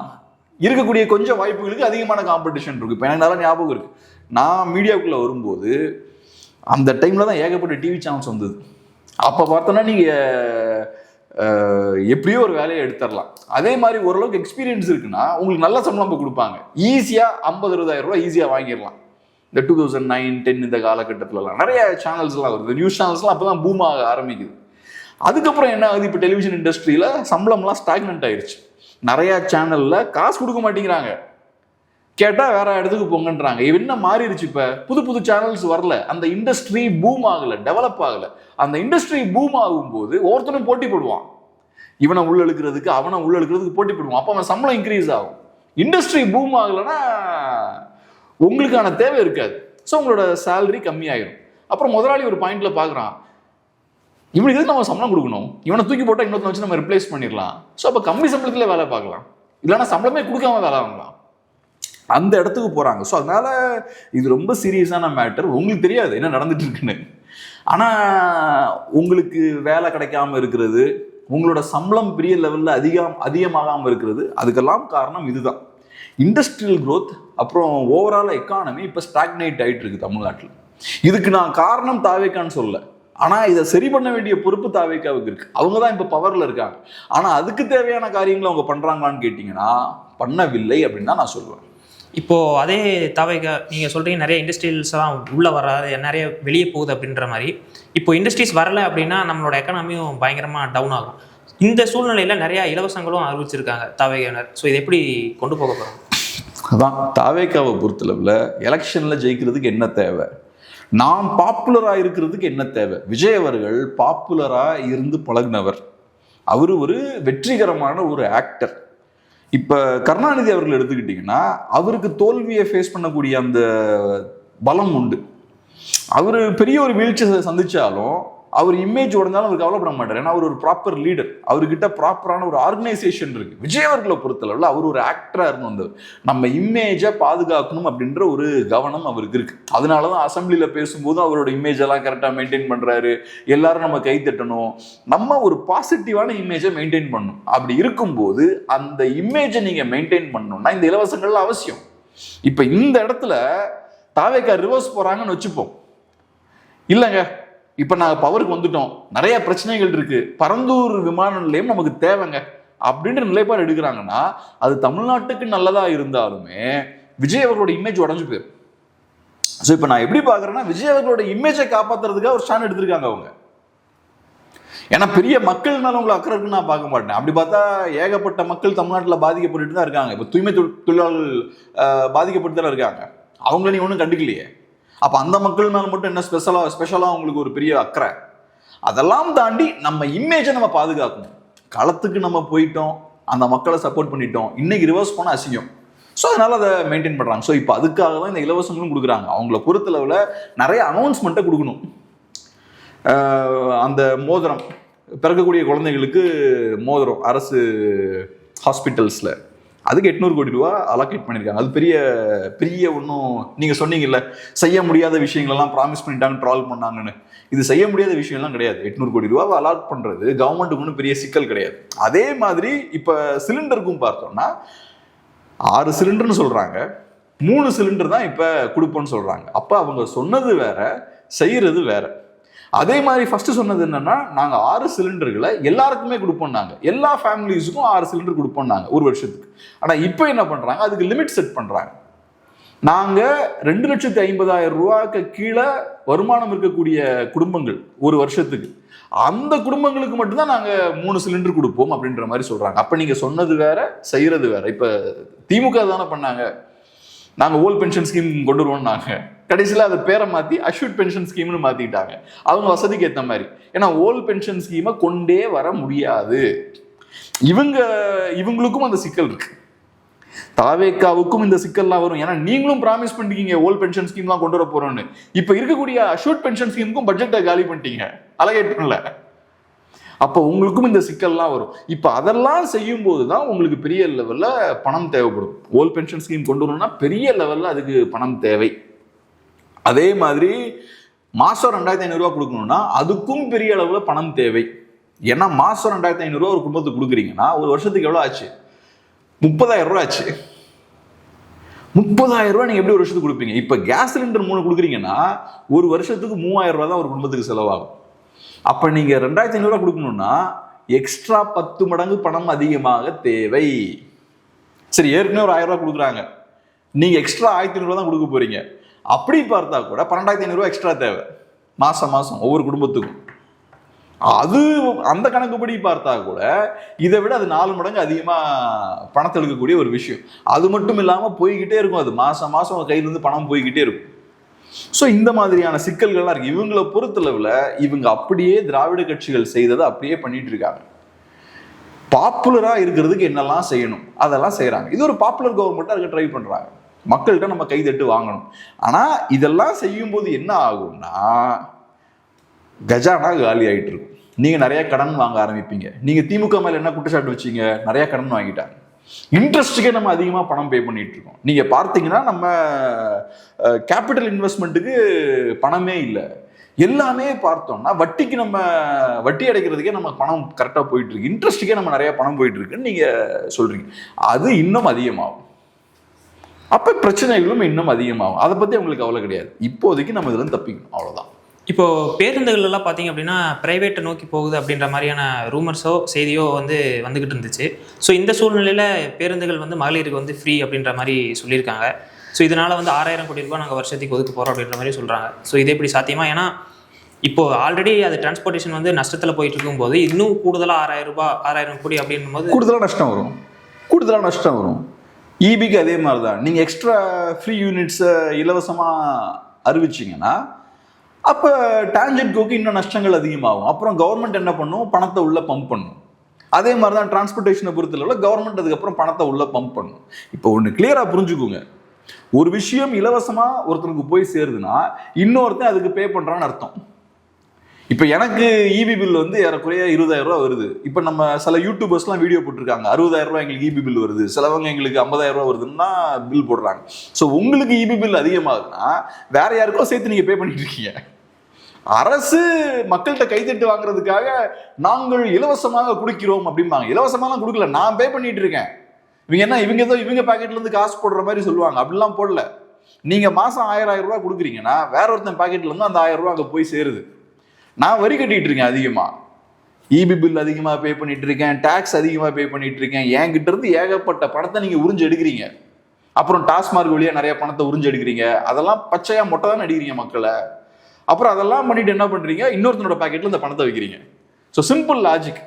இருக்கக்கூடிய கொஞ்சம் வாய்ப்புகளுக்கு அதிகமான காம்படிஷன் இருக்கு. இப்போ எனக்கு நல்லா ஞாபகம் இருக்கு, நான் மீடியாவுக்குள்ள வரும்போது அந்த டைம்ல தான் ஏகப்பட்ட டிவி சேனல்ஸ் வந்தது. அப்போ பார்த்தோன்னா நீங்கள் எப்படியோ ஒரு வேலையை எடுத்துடலாம். அதே மாதிரி ஓரளவுக்கு எக்ஸ்பீரியன்ஸ் இருக்குன்னா உங்களுக்கு நல்ல சம்பளம் கொடுப்பாங்க. ஈஸியாக 50-60,000 ரூபாய் ஈஸியாக வாங்கிடலாம். இந்த 2009-10 இந்த காலகட்டத்திலலாம் நிறைய சேனல்ஸ்லாம் வருது. நியூஸ் சேனல்ஸ்லாம் அப்போ தான் பூம் ஆக ஆரம்பிக்குது. அதுக்கப்புறம் என்ன ஆகுது, இப்போ டெலிவிஷன் இண்டஸ்ட்ரியில் சம்பளம்லாம் ஸ்டாக்னன்ட் ஆயிடுச்சு. நிறையா சேனலில் காசு கொடுக்க மாட்டேங்கிறாங்க, கேட்டால் வேற இடத்துக்கு போங்கன்றாங்க. என்ன மாறிடுச்சு, இப்போ புது புது சேனல்ஸ் வரல, அந்த இண்டஸ்ட்ரி பூம் ஆகலை, டெவலப் ஆகலை. அந்த இண்டஸ்ட்ரி பூம் ஆகும்போது ஒவ்வொருத்தரும் போட்டி போடுவான். இவனை உள்ள இழுக்கிறதுக்கு அவனை உள்ள இழுக்கிறதுக்கு போட்டி போடுவான். அப்போ அவன் சம்பளம் இன்க்ரீஸ் ஆகும். இண்டஸ்ட்ரி பூம் ஆகலைன்னா உங்களுக்கான தேவை இருக்காது. ஸோ உங்களோட சேலரி கம்மியாயிரும். அப்புறம் முதலாளி ஒரு பாயிண்ட்ல பார்க்குறான், இவனுக்கு எதுக்கு நம்ம சம்பளம் கொடுக்கணும், இவனை தூக்கி போட்டால் இன்னொருத்தனை வச்சு நம்ம ரிப்ளேஸ் பண்ணிடலாம். ஸோ அப்போ கம்மி சம்பளத்திலே வேலை பார்க்கலாம், இல்லைன்னா சம்பளமே கொடுக்காம வேலை வாங்கலாம். அந்த இடத்துக்கு போகிறாங்க. ஸோ அதனால இது ரொம்ப சீரியஸான மேட்டர். உங்களுக்கு தெரியாது என்ன நடந்துட்டு இருக்குன்னு. ஆனால் உங்களுக்கு வேலை கிடைக்காம இருக்கிறது, உங்களோட சம்பளம் பெரிய லெவலில் அதிகமாகாமல் இருக்கிறது, அதுக்கெல்லாம் காரணம் இதுதான், இண்டஸ்ட்ரியல் growth. அப்புறம் ஓவரால் எக்கானமி இப்போ ஸ்டாக்னேட் ஆகிட்டு இருக்கு தமிழ்நாட்டில். இதுக்கு நான் காரணம் தாவேக்கான்னு சொல்ல, ஆனால் இதை சரி பண்ண வேண்டிய பொறுப்பு தாவேக்காவுக்கு இருக்கு. அவங்க தான் இப்போ பவரில் இருக்காங்க. ஆனால் அதுக்கு தேவையான காரியங்களை அவங்க பண்ணுறாங்களான்னு கேட்டிங்கன்னா பண்ணவில்லை அப்படின்னு தான் நான் சொல்லுவேன். இப்போது அதே தாவேக்கா நீங்கள் சொல்கிறீங்க நிறைய இண்டஸ்ட்ரியல்ஸ்லாம் உள்ளே வராது, நிறைய வெளியே போகுது அப்படின்ற மாதிரி. இப்போ இண்டஸ்ட்ரீஸ் வரலை அப்படின்னா நம்மளோட எக்கனாமியும் பயங்கரமாக டவுன் ஆகும். இந்த சூழ்நிலையில் நிறையா இலவசங்களும் அறிவிச்சிருக்காங்க தாவேக்காவினர். ஸோ இதை எப்படி கொண்டு போக போகிறோம்? அதான் தாவேக்காவை பொறுத்தளவில் எலெக்ஷனில் ஜெயிக்கிறதுக்கு என்ன தேவை, நாம் பாப்புலராக இருக்கிறதுக்கு என்ன தேவை. விஜய் அவர்கள் பாப்புலராக இருந்து பழகினவர், அவர் ஒரு வெற்றிகரமான ஒரு ஆக்டர். இப்போ கருணாநிதி அவர்கள் எடுத்துக்கிட்டிங்கன்னா அவருக்கு தோல்வியை ஃபேஸ் பண்ணக்கூடிய அந்த பலம் உண்டு. அவர் பெரிய ஒரு வீழ்ச்சியை சந்திச்சாலும் அவர் இமேஜ் உடஞ்சாலும் அவர் கவலைப்பட மாட்டார். ஏன்னா அவர் ஒரு ப்ராப்பர் லீடர், அவர்கிட்ட ப்ராப்பரான ஒரு ஆர்கனைசேஷன் இருக்கு. விஜய் அவர்களை பொறுத்தளவில் அவர் ஒரு ஆக்டரா இருந்து வந்தவர். நம்ம இமேஜை பாதுகாக்கணும் அப்படின்ற ஒரு கவனம் அவருக்கு இருக்கு. அதனாலதான் அசம்பிளியில பேசும்போது அவரோட இமேஜ் எல்லாம் கரெக்டா மெயின்டைன் பண்றாரு. எல்லாரும் நம்ம கை தட்டணும், நம்ம ஒரு பாசிட்டிவான இமேஜை மெயின்டைன் பண்ணணும். அப்படி இருக்கும்போது அந்த இமேஜை நீங்க மெயின்டைன் பண்ணணும்னா இந்த இலவசங்கள்ல அவசியம். இப்ப இந்த இடத்துல தாவேக்கா ரிவர்ஸ் போறாங்கன்னு வச்சுப்போம். இல்லைங்க, இப்ப நாங்க பவருக்கு வந்துட்டோம், நிறைய பிரச்சனைகள் இருக்கு, பரந்தூர் விமான நிலையம் நமக்கு தேவைங்க அப்படின்ற நிலைப்பாடு எடுக்கிறாங்கன்னா அது தமிழ்நாட்டுக்கு நல்லதா இருந்தாலுமே விஜய் அவர்களோட இமேஜ் உடஞ்சு போயிடும். ஸோ இப்போ நான் எப்படி பார்க்குறேன்னா, விஜய் அவர்களோட இமேஜை காப்பாற்றுறதுக்காக ஒரு ஸ்டாண்ட் எடுத்திருக்காங்க அவங்க. ஏன்னா பெரிய மக்கள்னால உங்களை அக்கறை இருக்குன்னு நான் பார்க்க மாட்டேன். அப்படி பார்த்தா ஏகப்பட்ட மக்கள் தமிழ்நாட்டில் பாதிக்கப்பட்டு தான் இருக்காங்க. இப்போ தூய்மை தொழிலாளர்கள் பாதிக்கப்பட்டு தான் இருக்காங்க. அவங்கள நீ ஒன்றும் கண்டுக்கலையே. அப்போ அந்த மக்கள் மேலே மட்டும் என்ன ஸ்பெஷலாக உங்களுக்கு ஒரு பெரிய அக்கறை? அதெல்லாம் தாண்டி நம்ம இமேஜை நம்ம பாதுகாக்கணும். களத்துக்கு நம்ம போயிட்டோம், அந்த மக்களை சப்போர்ட் பண்ணிட்டோம், இன்னைக்கு ரிவர்ஸ் போனால் அசிங்கம். ஸோ அதனால அதை மெயின்டைன் பண்ணுறாங்க. ஸோ இப்போ அதுக்காக தான் இந்த இலவசங்களும் கொடுக்குறாங்க. அவங்கள பொறுத்தளவில் நிறைய அனௌன்ஸ்மெண்ட்டை கொடுக்கணும். அந்த மோதிரம், பிறக்கக்கூடிய குழந்தைகளுக்கு மோதிரம் அரசு ஹாஸ்பிட்டல்ஸில் அதுக்கு 800 கோடி ரூபா அலோகேட் பண்ணியிருக்காங்க. அது பெரிய பெரிய ஒன்றும் நீங்கள் சொன்னீங்கல்ல, செய்ய முடியாத விஷயங்களெல்லாம் ப்ராமிஸ் பண்ணிட்டாங்க, ட்ரால் பண்ணாங்கன்னு. இது செய்ய முடியாத விஷயம்லாம் கிடையாது. 800 கோடி ரூபாவை அலாட் பண்ணுறது கவர்மெண்ட்டுக்கு ஒன்றும் பெரிய சிக்கல் கிடையாது. அதே மாதிரி இப்போ சிலிண்டருக்கும் பார்த்தோம்னா 6 சிலிண்டர்னு சொல்கிறாங்க, 3 சிலிண்டர் தான் இப்போ கொடுப்போன்னு சொல்கிறாங்க. அப்போ அவங்க சொன்னது வேற, செய்கிறது வேற. அதே மாதிரி ஃபர்ஸ்ட் சொன்னது என்னன்னா, நாங்க 6 சிலிண்டர்களை எல்லாருக்குமே கொடுப்போம்னாங்க, எல்லா ஃபேமிலிஸுக்கும் 6 சிலிண்டர் கொடுப்போம்னாங்க ஒரு வருஷத்துக்கு. ஆனா இப்போ என்ன பண்றாங்க, அதுக்கு லிமிட் செட் பண்றாங்க. நாங்க 2,50,000 ரூபாய்க்கு கீழே வருமானம் இருக்கக்கூடிய குடும்பங்கள் ஒரு வருஷத்துக்கு, அந்த குடும்பங்களுக்கு மட்டும்தான் நாங்க 3 சிலிண்டர் கொடுப்போம் அப்படின்ற மாதிரி சொல்றாங்க. அப்ப நீங்க சொன்னது வேற, செய்யறது வேற. இப்ப திமுக தானே பண்ணாங்க, நாங்க ஓல்ட் பென்ஷன் ஸ்கீம் கொண்டு வருவோம்னாங்க. கடைசியில் அதை பேரை மாற்றி அஷ்யூட் பென்ஷன் ஸ்கீம்னு மாற்றிக்கிட்டாங்க, அவங்க வசதிக்கு ஏற்ற மாதிரி. ஏன்னா ஓல்ட் பென்ஷன் ஸ்கீமை கொண்டே வர முடியாது. இவங்களுக்கும் அந்த சிக்கல் இருக்கு, தாவேக்காவுக்கும் இந்த சிக்கல்லாம் வரும். ஏன்னா நீங்களும் ப்ராமிஸ் பண்ணிட்டீங்க ஓல்ட் பென்ஷன் ஸ்கீம்லாம் கொண்டு வர போறோம்னு. இப்போ இருக்கக்கூடிய அஷ்யூட் பென்ஷன் ஸ்கீமுக்கும் பட்ஜெட்டை காலி பண்ணிட்டீங்க, அலகேட் பண்ணல. அப்போ உங்களுக்கும் இந்த சிக்கல்லாம் வரும். இப்போ அதெல்லாம் செய்யும் போது தான் உங்களுக்கு பெரிய லெவலில் பணம் தேவைப்படும். ஓல்ட் பென்ஷன் ஸ்கீம் கொண்டு வரணும்னா பெரிய லெவலில் அதுக்கு பணம் தேவை. அதே மாதிரி மாசம் 2,500 ரூபா கொடுக்கணும்னா அதுக்கும் பெரிய அளவுல பணம் தேவை. ஏன்னா மாசம் 2,500 ரூபா ஒரு குடும்பத்துக்கு கொடுக்குறீங்கன்னா ஒரு வருஷத்துக்கு எவ்வளவு ஆச்சு? 30,000 ரூபா ஆச்சு. 30,000 ரூபா நீங்க எப்படி ஒரு வருஷத்துக்கு கொடுப்பீங்க? இப்ப கேஸ் சிலிண்டர் 3 கொடுக்குறீங்கன்னா ஒரு வருஷத்துக்கு 3,000 ரூபா தான் ஒரு குடும்பத்துக்கு செலவாகும். அப்ப நீங்க 2,500 ரூபா கொடுக்கணும்னா எக்ஸ்ட்ரா 10 மடங்கு பணம் அதிகமாக தேவை. சரி, ஏற்கனவே ஒரு 1,000 ரூபா கொடுக்குறாங்க, நீங்க எக்ஸ்ட்ரா 1,500 ரூபா தான் கொடுக்க போறீங்க. அப்படி பார்த்தா கூட 12,500 ரூபா எக்ஸ்ட்ரா தேவை மாசம் மாசம் ஒவ்வொரு குடும்பத்துக்கும். அது அந்த கணக்குப்படி பார்த்தா கூட இதை விட அது 4 மடங்கு அதிகமா பணத்தை எடுக்கக்கூடிய ஒரு விஷயம். அது மட்டும் இல்லாம போய்கிட்டே இருக்கும், அது மாசம் மாசம் கையில இருந்து பணம் போய்கிட்டே இருக்கும். ஸோ இந்த மாதிரியான சிக்கல்கள்லாம் இருக்கு. இவங்களை பொறுத்தளவுல இவங்க அப்படியே திராவிட கட்சிகள் செய்ததை அப்படியே பண்ணிட்டு இருக்காங்க. பாப்புலரா இருக்கிறதுக்கு என்னெல்லாம் செய்யணும் அதெல்லாம் செய்யறாங்க. இது ஒரு பாப்புலர் கவர்மெண்டா இருக்க ட்ரை பண்றாங்க. மக்கள்கிட்ட நம்ம கைதட்டு வாங்கணும். ஆனா இதெல்லாம் செய்யும் போது என்ன ஆகும்னா கஜானா காலி ஆயிட்டு இருக்கும். நீங்க நிறைய கடன் வாங்க ஆரம்பிப்பீங்க. நீங்க திமுக மேல என்ன குற்றச்சாட்டு வச்சீங்க? நிறைய கடன் வாங்கிட்டாங்க. இன்ட்ரெஸ்ட்டுக்கே நம்ம அதிகமா பணம் பே பண்ணிட்டு இருக்கோம். நீங்க பார்த்தீங்கன்னா நம்ம கேபிட்டல் இன்வெஸ்ட்மெண்ட்டுக்கு பணமே இல்லை. எல்லாமே பார்த்தோம்னா வட்டிக்கு நம்ம வட்டி அடைக்கிறதுக்கே நம்ம பணம் கரெக்டாக போயிட்டு இருக்கு, இன்ட்ரெஸ்ட்டுக்கே நம்ம நிறைய பணம் போயிட்டு இருக்குன்னு நீங்க சொல்றீங்க. அது இன்னும் அதிகமாகும். அப்ப பிரச்சனைகளும் இன்னும் அதிகமாகும். அதை பத்தி அவங்களுக்கு கவலை கிடையாது. இப்போதைக்கு நம்ம இதுல தப்பிக்கணும், அவ்வளவுதான். இப்போ பேருந்துகள் எல்லாம் பார்த்தீங்க அப்படின்னா பிரைவேட்டை நோக்கி போகுது அப்படின்ற மாதிரியான ரூமர்ஸோ செய்தியோ வந்துகிட்டு இருந்துச்சு. ஸோ இந்த சூழ்நிலையில் பேருந்துகள் மகளிருக்கு ஃப்ரீ அப்படின்ற மாதிரி சொல்லியிருக்காங்க. ஸோ இதனால் 6,000 கோடி ரூபாய் நாங்கள் வருஷத்துக்கு ஒதுக்க போகிறோம் அப்படின்ற மாதிரி சொல்கிறாங்க. ஸோ இதே எப்படி சாத்தியமா? ஏன்னா இப்போது ஆல்ரெடி அது டிரான்ஸ்போர்ட்டேஷன் நஷ்டத்தில் போயிட்டு இருக்கும்போது இன்னும் கூடுதலாக 6,000 கோடி அப்படின்னும் போது கூடுதலாக நஷ்டம் வரும். ஈபிக்கு அதே மாதிரி தான். நீங்கள் எக்ஸ்ட்ரா ஃப்ரீ யூனிட்ஸை இலவசமாக அறிவிச்சிங்கன்னா அப்போ டான்ஜெட்கோக்கு இன்னும் நஷ்டங்கள் அதிகமாகும். அப்புறம் கவர்மெண்ட் என்ன பண்ணும்? பணத்தை உள்ள பம்ப் பண்ணும். அதே மாதிரி தான் டிரான்ஸ்போர்ட்டேஷனை பொறுத்தளவில் கவர்மெண்ட் அதுக்கப்புறம் பணத்தை உள்ள பம்ப் பண்ணும். இப்போ ஒன்று கிளியரா புரிஞ்சுக்கோங்க, ஒரு விஷயம் இலவசமா ஒருத்தருக்கு போய் சேருதுன்னா இன்னொருத்தன் அதுக்கு பே பண்றான்னு அர்த்தம். இப்போ எனக்கு இபி பில் வந்து ஏறக்குறைய 20,000 ரூபா வருது. இப்போ நம்ம சில யூடியூபர்ஸ்லாம் வீடியோ போட்டிருக்காங்க, 60,000 ரூபா எங்களுக்கு இபி பில் வருது, சிலவங்க எங்களுக்கு 50,000 ரூபா வருதுன்னா பில் போடுறாங்க. ஸோ உங்களுக்கு இபி பில் அதிகமாகுதுன்னா வேற யாருக்கோ சேர்த்து நீங்க பே பண்ணிட்டு இருக்கீங்க. அரசு மக்கள்கிட்ட கைத்தட்டு வாங்குறதுக்காக நாங்கள் இலவசமாக குடிக்கிறோம் அப்படிம்பாங்க. இலவசமாலாம் கொடுக்கல, நான் பே பண்ணிட்டு இருக்கேன். இவங்க என்ன இவங்க ஏதோ இவங்க பாக்கெட்ல இருந்து காசு போடுற மாதிரி சொல்லுவாங்க. அப்படிலாம் போடல. நீங்க மாசம் 1000 ரூபாய் கொடுக்குறீங்கன்னா வேற ஒருத்தன் பாக்கெட்ல இருந்து அந்த 1000 ரூபாய் அங்க போய் சேருது. நான் வரி கட்டிட்டு இருக்கேன், அதிகமா இபி பில் அதிகமா பே பண்ணிட்டு இருக்கேன், டாக்ஸ் அதிகமா பே பண்ணிட்டு இருக்கேன். என்கிட்ட இருந்து ஏகப்பட்ட பணத்தை நீங்க உறிஞ்சு எடுக்கிறீங்க. அப்புறம் டாஸ்மார்க் வழியா நிறைய பணத்தை உறிஞ்சு எடுக்கிறீங்க. அதெல்லாம் பச்சையா மொட்டை தான் அடிக்கிறீங்க மக்களை. அப்புறம் அதெல்லாம் பண்ணிட்டு என்ன பண்றீங்க, இன்னொருத்தனோட பாக்கெட்ல இந்த பணத்தை வைக்கிறீங்க. ஸோ சிம்பிள் லாஜிக்,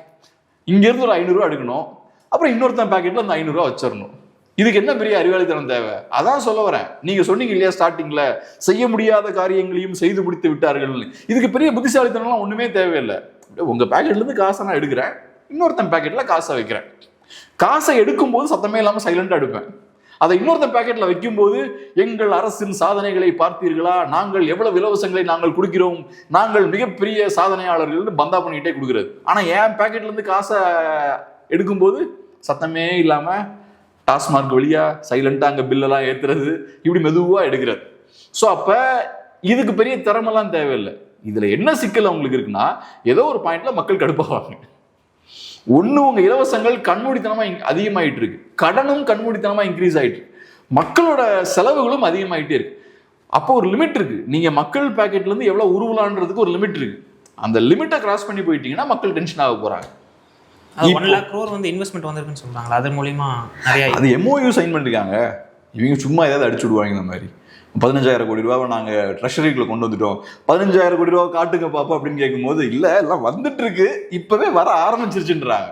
இங்க இருந்து ஒரு 500 ரூபா எடுக்கணும், அப்புறம் இன்னொருத்தன் பாக்கெட்ல அந்த 500 ரூபா வச்சிடணும். இதுக்கு என்ன பெரிய அறிவாளித்தனம் தேவை? அதான் சொல்ல வரேன். நீங்க சொன்னீங்க இல்லையா ஸ்டார்டிங்ல, செய்ய முடியாத காரியங்களையும் செய்து முடித்து விட்டார்கள். இதுக்கு பெரிய புத்திசாலித்தனம்லாம் ஒண்ணுமே தேவையில்லை. உங்க பாக்கெட்ல இருந்து காசை நான் எடுக்கிறேன், இன்னொருத்தன் பாக்கெட்ல காசை வைக்கிறேன். காசை எடுக்கும் போது சத்தமே இல்லாம சைலண்டா எடுப்பேன். அதை இன்னொருத்தன் பாக்கெட்ல வைக்கும் போது எங்கள் அரசின் சாதனைகளை பார்த்தீர்களா, நாங்கள் எவ்வளவு இலவசங்களை நாங்கள் கொடுக்கிறோம், நாங்கள் மிகப்பெரிய சாதனையாளர்கள் பந்தா பண்ணிக்கிட்டே கொடுக்குறது. ஆனா என் பாக்கெட்ல இருந்து காசை எடுக்கும்போது சத்தமே இல்லாம டாஸ்மார்க் வழியா சைலண்டா அங்க பில்லெல்லாம் ஏத்துறது, இப்படி மெதுவா எடுக்கிறது. ஸோ அப்ப இதுக்கு பெரிய திறமெல்லாம் தேவையில்லை. இதுல என்ன சிக்கல் அவங்களுக்கு இருக்குன்னா, ஏதோ ஒரு பாயிண்ட்ல மக்கள் கடுப்பாவாங்க. ஒண்ணு, உங்க இலவசங்கள் கண்மூடித்தனமா அதிகமாயிட்டு இருக்கு, கடனும் கண்மூடித்தனமா இன்க்ரீஸ் ஆயிட்டு இருக்கு, மக்களோட செலவுகளும் அதிகமாயிட்டே இருக்கு. அப்போ ஒரு லிமிட் இருக்கு. நீங்க மக்கள் பாக்கெட்ல இருந்து எவ்வளவு உருவலான்றதுக்கு ஒரு லிமிட் இருக்கு. அந்த லிமிட்டை கிராஸ் பண்ணி போயிட்டீங்கன்னா மக்கள் டென்ஷன் ஆக போறாங்க. 1 lakh crore வந்து இன்வெஸ்ட்மெண்ட் வந்திருக்குன்னு சொல்றாங்களா, அது மூலியமா நிறைய அது MOU சைன் பண்ணிருக்காங்க. இவங்க சும்மா ஏதாவது அடிச்சு விடுவாங்க. இந்த மாதிரி 15,000 கோடி ரூபாவை நாங்க ட்ரெஷரிக்குள்ள கொண்டு வந்துட்டோம், 15,000 கோடி ரூபா காட்டுங்க பாப்பா அப்படின்னு கேட்கும் போது, இல்ல எல்லாம் வந்துட்டு இருக்கு, இப்பவே வர ஆரம்பிச்சிருச்சுன்றாங்க.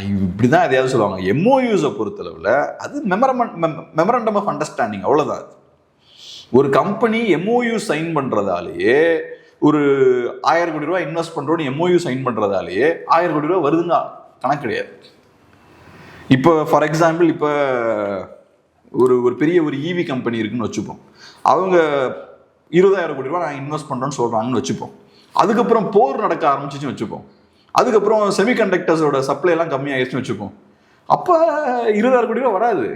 இப்படிதான் எதையாவது சொல்லுவாங்க. MOUஸை பொறுத்தளவுல அது மெமரண்டம் ஆஃப் அண்டர்ஸ்டாண்டிங், அவ்வளவுதான். ஒரு கம்பெனி MOU சைன் பண்றதாலேயே, ஒரு 1000 கோடி ரூபாய் இன்வெஸ்ட் பண்றோன்னு MOU சைன் பண்றதாலேயே 1000 கோடி ரூபாய் வருதுங்க கணக்கு கிடையாது. இப்போ ஃபார் எக்ஸாம்பிள், இப்போ ஒரு பெரிய ஒரு EV கம்பெனி இருக்குன்னு வச்சுப்போம். அவங்க 20,000 கோடி ரூபாய் நான் இன்வெஸ்ட் பண்றேன்னு சொல்றாங்கன்னு வச்சுப்போம். அதுக்கப்புறம் போர் நடக்க ஆரம்பிச்சுன்னு வச்சுப்போம். அதுக்கப்புறம் செமிகண்டக்டர்ஸோட சப்ளை எல்லாம் கம்மியாயிருச்சுன்னு வச்சுப்போம். அப்போ 20,000 கோடி ரூபாய் வராது.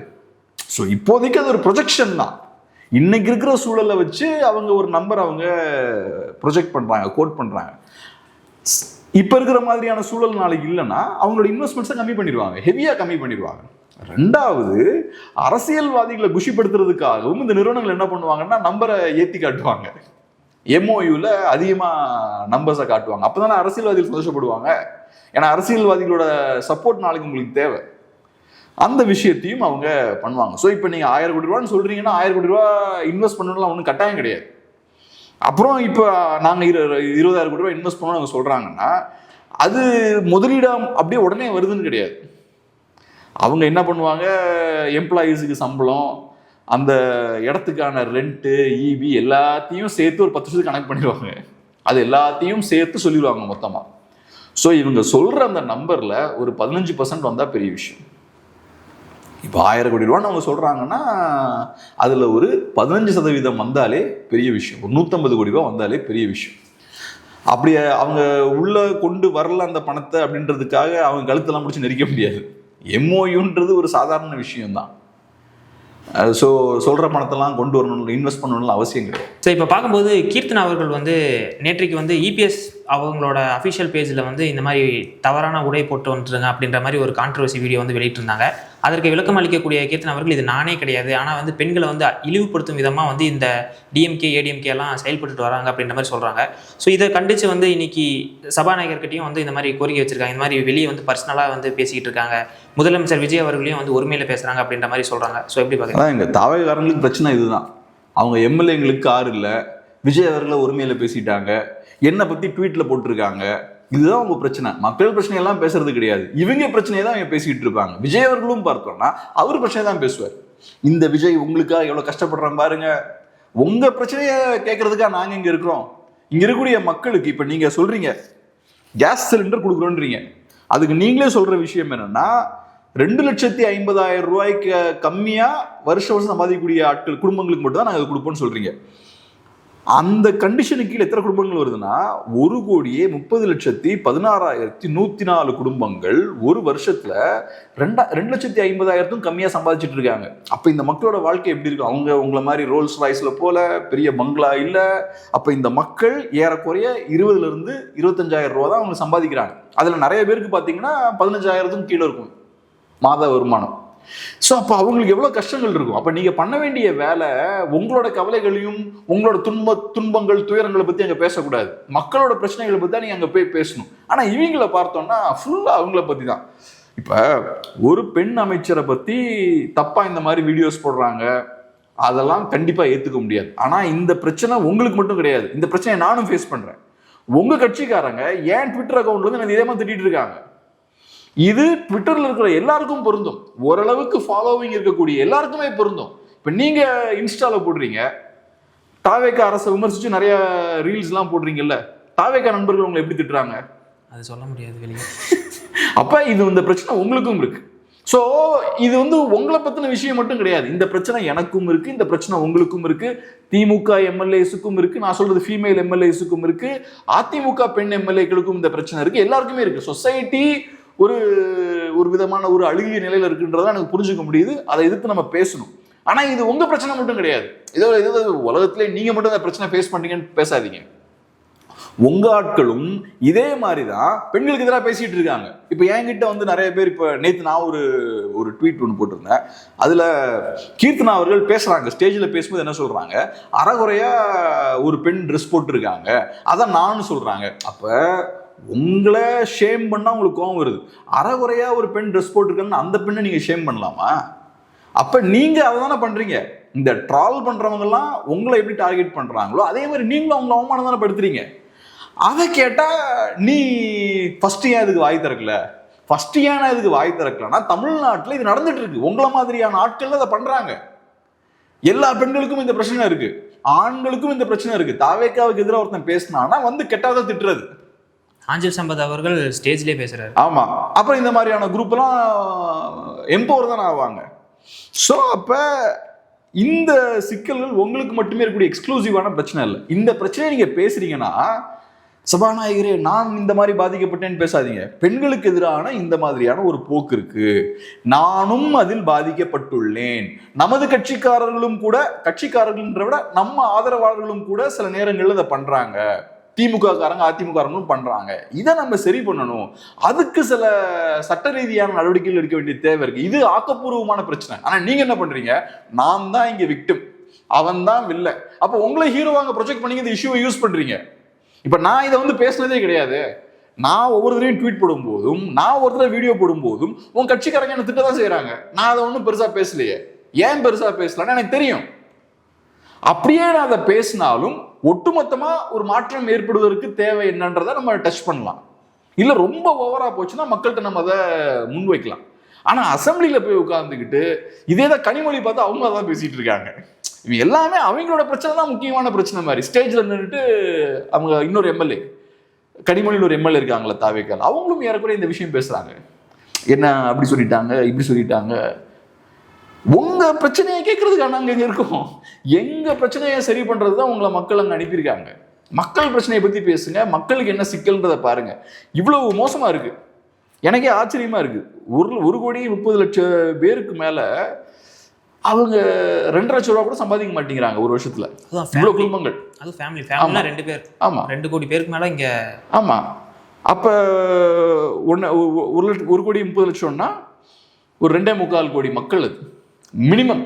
ஸோ இப்போதைக்கு அது ஒரு ப்ரொஜெக்ஷன் தான். இன்னைக்கு இருக்கிற சூழலை வச்சு அவங்க ஒரு நம்பர் அவங்க ப்ரொஜெக்ட் பண்றாங்க, கோட் பண்றாங்க. இப்ப இருக்கிற மாதிரியான சூழல் நாளைக்கு இல்லைன்னா அவங்களோட இன்வெஸ்ட்மெண்ட்ஸை கம்மி பண்ணிடுவாங்க, ஹெவியா கம்மி பண்ணிடுவாங்க. ரெண்டாவது, அரசியல்வாதிகளை குஷிப்படுத்துறதுக்காகவும் இந்த நிறுவனங்கள் என்ன பண்ணுவாங்கன்னா நம்பரை ஏற்றி காட்டுவாங்க. MOUல அதிகமா நம்பர்ஸை காட்டுவாங்க. அப்பதானே அரசியல்வாதிகள் சந்தோஷப்படுவாங்க. ஏன்னா அரசியல்வாதிகளோட சப்போர்ட் நாளைக்கு உங்களுக்கு தேவை. அந்த விஷயத்தையும் அவங்க பண்ணுவாங்க. ஸோ இப்போ நீங்கள் 1000 கோடி ரூபான்னு சொல்றீங்கன்னா 1000 கோடி ரூபா இன்வெஸ்ட் பண்ணணும்லாம் ஒன்றும் கட்டாயம் கிடையாது. அப்புறம் இப்போ நாங்கள் 20,000 கோடி ரூபா இன்வெஸ்ட் பண்ணணும்னு அவங்க சொல்றாங்கன்னா அது முதலீடாக அப்படியே உடனே வருதுன்னு கிடையாது. அவங்க என்ன பண்ணுவாங்க, எம்ப்ளாயீஸுக்கு சம்பளம், அந்த இடத்துக்கான ரெண்ட்டு, EB எல்லாத்தையும் சேர்த்து ஒரு 10 வருஷத்துக்கு கனெக்ட் பண்ணிடுவாங்க. அது எல்லாத்தையும் சேர்த்து சொல்லிடுவாங்க மொத்தமாக. ஸோ இவங்க சொல்கிற அந்த நம்பரில் ஒரு 15% வந்தால் பெரிய விஷயம். இப்போ 1000 கோடி ரூபான்னு அவங்க சொல்கிறாங்கன்னா அதில் ஒரு 15% வந்தாலே பெரிய விஷயம். ஒரு 150 கோடி ரூபா வந்தாலே பெரிய விஷயம். அப்படி அவங்க உள்ளே கொண்டு வரல அந்த பணத்தை அப்படின்றதுக்காக அவங்க கழுத்தெல்லாம் முடிச்சு நெரிக்க முடியாது. MOUன்றது ஒரு சாதாரண விஷயம்தான். ஸோ சொல்கிற பணத்தெல்லாம் கொண்டு வரணும், இன்வெஸ்ட் பண்ணணும்னு அவசியம் கிடையாது. ஸோ இப்போ பார்க்கும்போது கீர்த்தனா அவர்கள் வந்து நேற்றைக்கு வந்து EPS அவங்களோட அஃபிஷியல் பேஜில் வந்து இந்த மாதிரி தவறான உடை போட்டு வந்துருங்க அப்படின்ற மாதிரி ஒரு கான்ட்ரவர்சி வீடியோ வந்து வெளியிட்டிருந்தாங்க. அதற்கு விளக்கம் அளிக்கக்கூடிய கீர்த்தனா அவர்கள், இது நானே கிடையாது, ஆனால் வந்து பெண்களை வந்து இழிவுபடுத்தும் விதமாக வந்து இந்த DMK ADMK எல்லாம் செயல்பட்டு வராங்க அப்படின்ற மாதிரி சொல்கிறாங்க. ஸோ இதை கண்டித்து வந்து இன்னைக்கு சபாநாயகர்கிட்டையும் வந்து இந்த மாதிரி கோரிக்கை வச்சிருக்காங்க. இந்த மாதிரி வெளியே வந்து பர்சனலாக வந்து பேசிக்கிட்டு இருக்காங்க, முதலமைச்சர் விஜய் அவர்களையும் வந்து ஒருமையில் பேசுகிறாங்க அப்படின்ற மாதிரி சொல்கிறாங்க. ஸோ எப்படி பார்க்குறீங்க? எங்கள் தாவேக்காரங்களுக்கு பிரச்சனை இதுதான். அவங்க MLAங்களுக்கு கார் இல்லை, விஜய் அவர்களை ஒருமையில் பேசிட்டாங்க, என்னை பற்றி ட்வீட்டில் போட்டிருக்காங்க. இதுதான் உங்க பிரச்சனை. மக்கள் பிரச்சனையெல்லாம் பேசுறது கிடையாது, இவங்க பிரச்சனையை தான் இவங்க பேசிக்கிட்டு இருப்பாங்க. விஜய் அவர்களும் பார்த்தோம்னா அவர் பிரச்சனை தான் பேசுவார். இந்த விஜய் உங்களுக்கா எவ்வளவு கஷ்டப்படுறாங்க பாருங்க, உங்க பிரச்சனைய கேட்கறதுக்காக நாங்க இங்க இருக்கிறோம். இங்க இருக்கக்கூடிய மக்களுக்கு இப்ப நீங்க சொல்றீங்க கேஸ் சிலிண்டர் கொடுக்குறோன்றீங்க, அதுக்கு நீங்களே சொல்ற விஷயம் என்னன்னா 2,50,000 ரூபாய்க்கு கம்மியா வருஷம் சம்பாதிக்கக்கூடிய ஆட்கள் குடும்பங்களுக்கு மட்டும் தான் நாங்கள் கொடுப்போம்னு சொல்றீங்க. அந்த கண்டிஷனுக்கு கீழே எத்தனை குடும்பங்கள் வருதுன்னா 1,30,16,104 குடும்பங்கள் ஒரு வருஷத்துல 2,50,000 கம்மியா சம்பாதிச்சுட்டு இருக்காங்க. அப்ப இந்த மக்களோட வாழ்க்கை எப்படி இருக்கும்? அவங்க உங்களை மாதிரி ரோல்ஸ் ராய்ஸ்ல போல பெரிய பங்களா இல்ல. அப்ப இந்த மக்கள் ஏறக்குறைய 20,000 25,000 ரூபா தான் அவங்க சம்பாதிக்கிறாங்க. அதுல நிறைய பேருக்கு பாத்தீங்கன்னா 15,000 கீழே இருக்கும் மாத வருமானம். ஸோ அப்போ அவங்களுக்கு எவ்வளோ கஷ்டங்கள் இருக்கும். அப்போ நீங்கள் பண்ண வேண்டிய வேலை உங்களோட கவலைகளையும் உங்களோட துன்பங்கள் துயரங்களை பற்றி அங்கே பேசக்கூடாது. மக்களோட பிரச்சனைகளை பற்றி தான் நீங்கள் அங்கே போய் பேசணும். ஆனால் இவங்களை பார்த்தோம்னா ஃபுல்லாக அவங்கள பற்றி தான். இப்போ ஒரு பெண் அமைச்சரை பற்றி தப்பாக இந்த மாதிரி வீடியோஸ் போடுறாங்க, அதெல்லாம் கண்டிப்பாக ஏற்றுக்க முடியாது. ஆனால் இந்த பிரச்சனை உங்களுக்கு மட்டும் கிடையாது. இந்த பிரச்சனையை நானும் ஃபேஸ் பண்ணுறேன். உங்கள் கட்சிக்காரங்க ஏன் ட்விட்டர் அக்கௌண்ட் வந்து இதே மாதிரி திட்டிட்டு இருக்காங்க. இது ட்விட்டர்ல இருக்கிற எல்லாருக்கும் பொருந்தும். ஓரளவுக்கு ஃபாலோவிங் இருக்கக்கூடிய எல்லாருக்குமே பொருந்தும். இப்ப நீங்க இன்ஸ்டால போடுறீங்க, தாவேகா அரசை விமர்சிச்சு நிறைய ரீல்ஸ் எல்லாம் போடுறீங்கல்ல, தாவேகா நண்பர்கள் உங்களை எப்படி திட்டுறாங்க? அது சொல்ல முடியாது வெளியே. அப்ப இது இந்த பிரச்சனை உங்களுக்கும் இருக்கு. ஸோ இது வந்து உங்களை பத்தின விஷயம் மட்டும் கிடையாது. இந்த பிரச்சனை எனக்கும் இருக்கு, இந்த பிரச்சனை உங்களுக்கும் இருக்கு, திமுக எம்எல்ஏஸுக்கும் இருக்கு, நான் சொல்றது ஃபீமேல் எம்எல்ஏஸுக்கும் இருக்கு, அதிமுக பெண் எம்எல்ஏக்களுக்கும் இந்த பிரச்சனை இருக்கு, எல்லாருக்குமே இருக்கு. சொசைட்டி ஒரு விதமான ஒரு அழுகிய நிலையில இருக்குன்றதான் எனக்கு புரிஞ்சுக்க முடியுது. அதை எதிர்த்து நம்ம பேசணும். ஆனா இது உங்க பிரச்சனை மட்டும் கிடையாது. ஏதோ உலகத்திலே நீங்க மட்டும் அந்த பிரச்சனை ஃபேஸ் பண்றீங்கன்னு பேசாதீங்க. உங்க ஆட்களும் இதே மாதிரிதான் பெண்களுக்கு எதிராக பேசிட்டு இருக்காங்க. இப்ப என்கிட்ட வந்து நிறைய பேர், இப்ப நேத்து நான் ஒரு ட்வீட் ஒன்று போட்டிருந்தேன். அதுல கீர்த்தனா அவர்கள் பேசுறாங்க. ஸ்டேஜ்ல பேசும்போது என்ன சொல்றாங்க, அறகுறையா ஒரு பெண் ட்ரெஸ் போட்டிருக்காங்க, அதான் நானும் சொல்றாங்க. அப்ப உங்களை ஷேம் பண்ணா உங்களுக்கு கோவம் வருது. அறகுறையா ஒரு பெண் ட்ரெஸ் போட்டிருக்கன்னு அந்த பெண்ணை நீங்க ஷேம் பண்ணலாமா? அப்ப நீங்க அதை தானே பண்றீங்க. இந்த ட்ரால் பண்றவங்க எல்லாம் உங்களை எப்படி டார்கெட் பண்றாங்களோ அதே மாதிரி நீங்களும் அவங்களை அவமானம் தானே படுத்துறீங்க. அதை கேட்டா நீ ஃபர்ஸ்ட் ஏன் இதுக்கு வாய் திறக்கல, ஃபர்ஸ்ட் ஏன் இதுக்கு வாய் திறக்கலன்னா தமிழ்நாட்டில் இது நடந்துட்டு இருக்கு. உங்களை மாதிரியான ஆட்கள் அதை பண்றாங்க. எல்லா பெண்களுக்கும் இந்த பிரச்சனை இருக்கு, ஆண்களுக்கும் இந்த பிரச்சனை இருக்கு. தாவேக்காவுக்கு எதிராக ஒருத்தன் பேசினான்னா வந்து கெட்டாத திட்டுறது. ஆஞ்சல் சம்பத் அவர்கள் ஸ்டேஜ்லேயே பேசுறாரு. ஆமா, அப்புறம் இந்த மாதிரியான குரூப் எல்லாம் எம்பவர் தான் ஆவாங்க. ஸோ அப்ப இந்த சிக்கல்கள் உங்களுக்கு மட்டுமே இருக்கக்கூடிய எக்ஸ்க்ளூசிவான பிரச்சனை இல்லை. இந்த பிரச்சனையை நீங்க பேசுறீங்கன்னா, சபாநாயகரே நான் இந்த மாதிரி பாதிக்கப்பட்டேன்னு பேசாதீங்க. பெண்களுக்கு எதிரான இந்த மாதிரியான ஒரு போக்கு இருக்கு, நானும் அதில் பாதிக்கப்பட்டுள்ளேன். நமது கட்சிக்காரர்களும் கூட, கட்சிக்காரர்கள்ன்ற விட நம்ம ஆதரவாளர்களும் கூட சில நேரங்களில் இதை பண்றாங்க, திமுக காரங்க அதிமுகங்களும் பண்றாங்க. இதை நம்ம சரி பண்ணணும். அதுக்கு சில சட்ட ரீதியான நடவடிக்கைகள் எடுக்க வேண்டிய தேவை இருக்கு. இது ஆக்கப்பூர்வமான பிரச்சனை. ஆனா நீங்க என்ன பண்றீங்க, நான் தான் இங்க விக்டிம், அவன் தான் வில்ல. அப்ப உங்களை ஹீரோவாங்க ப்ரொஜெக்ட் பண்ணி இந்த இஷ்யூவை யூஸ் பண்றீங்க. இப்ப நான் இதை வந்து பேசுனதே கிடையாது. நான் ஒவ்வொரு தடவையும் ட்வீட் போடும் போதும், நான் ஒரு தடவை வீடியோ போடும் போதும் உன் கட்சிக்காரங்க என்ன திட்ட தான் செய்யறாங்க. நான் அதை ஒன்றும் பெருசா பேசலையே. ஏன் பெருசா பேசலன்னு எனக்கு தெரியும். அப்படியே நான் அதை பேசினாலும் ஒட்டுமொத்தமா ஒரு மாற்றம் ஏற்படுவதற்கு தேவை என்னன்றதை நம்ம டச் பண்ணலாம். இல்ல ரொம்ப ஓவரா போச்சுன்னா மக்கள்கிட்ட நம்ம அதை முன்வைக்கலாம். ஆனா அசம்பிளியில போய் உட்கார்ந்துக்கிட்டு இதேதான் கனிமொழி பார்த்து அவங்க அதான் பேசிட்டு இருக்காங்க. இவங்க எல்லாமே அவங்களோட பிரச்சனை தான் முக்கியமான பிரச்சனை மாதிரி. ஸ்டேஜ்ல நின்றுட்டு அவங்க இன்னொரு எம்எல்ஏ, கனிமொழியில் ஒரு எம்எல்ஏ இருக்காங்களா தாவேக்கால், அவங்களும் ஏறக்குறைய இந்த விஷயம் பேசுறாங்க. என்ன அப்படி சொல்லிட்டாங்க இப்படி சொல்லிட்டாங்க. உங்க பிரச்சனையை கேட்கறதுக்கான அங்க இருக்கும். எங்க பிரச்சனையை சரி பண்றதுதான் உங்களை மக்கள் அங்க அனுப்பியிருக்காங்க. மக்கள் பிரச்சனையை பத்தி பேசுங்க, மக்களுக்கு என்ன சிக்கல்ன்றதை பாருங்க. இவ்வளவு மோசமா இருக்கு. எனக்கே ஆச்சரியமா இருக்கு. 1,30,00,000 பேருக்கு மேல அவங்க 2 லட்சம் ரூபா கூட சம்பாதிக்க மாட்டேங்கிறாங்க ஒரு வருஷத்துல. இவ்வளவு குடும்பங்கள், அது ஃபேமிலி 2 பேர். ஆமா, 2 கோடி பேருக்கு மேல இங்க. ஆமா, அப்ப 1,30,00,000ன்னா ஒரு 2.25 கோடி மக்கள். அது மினிமம்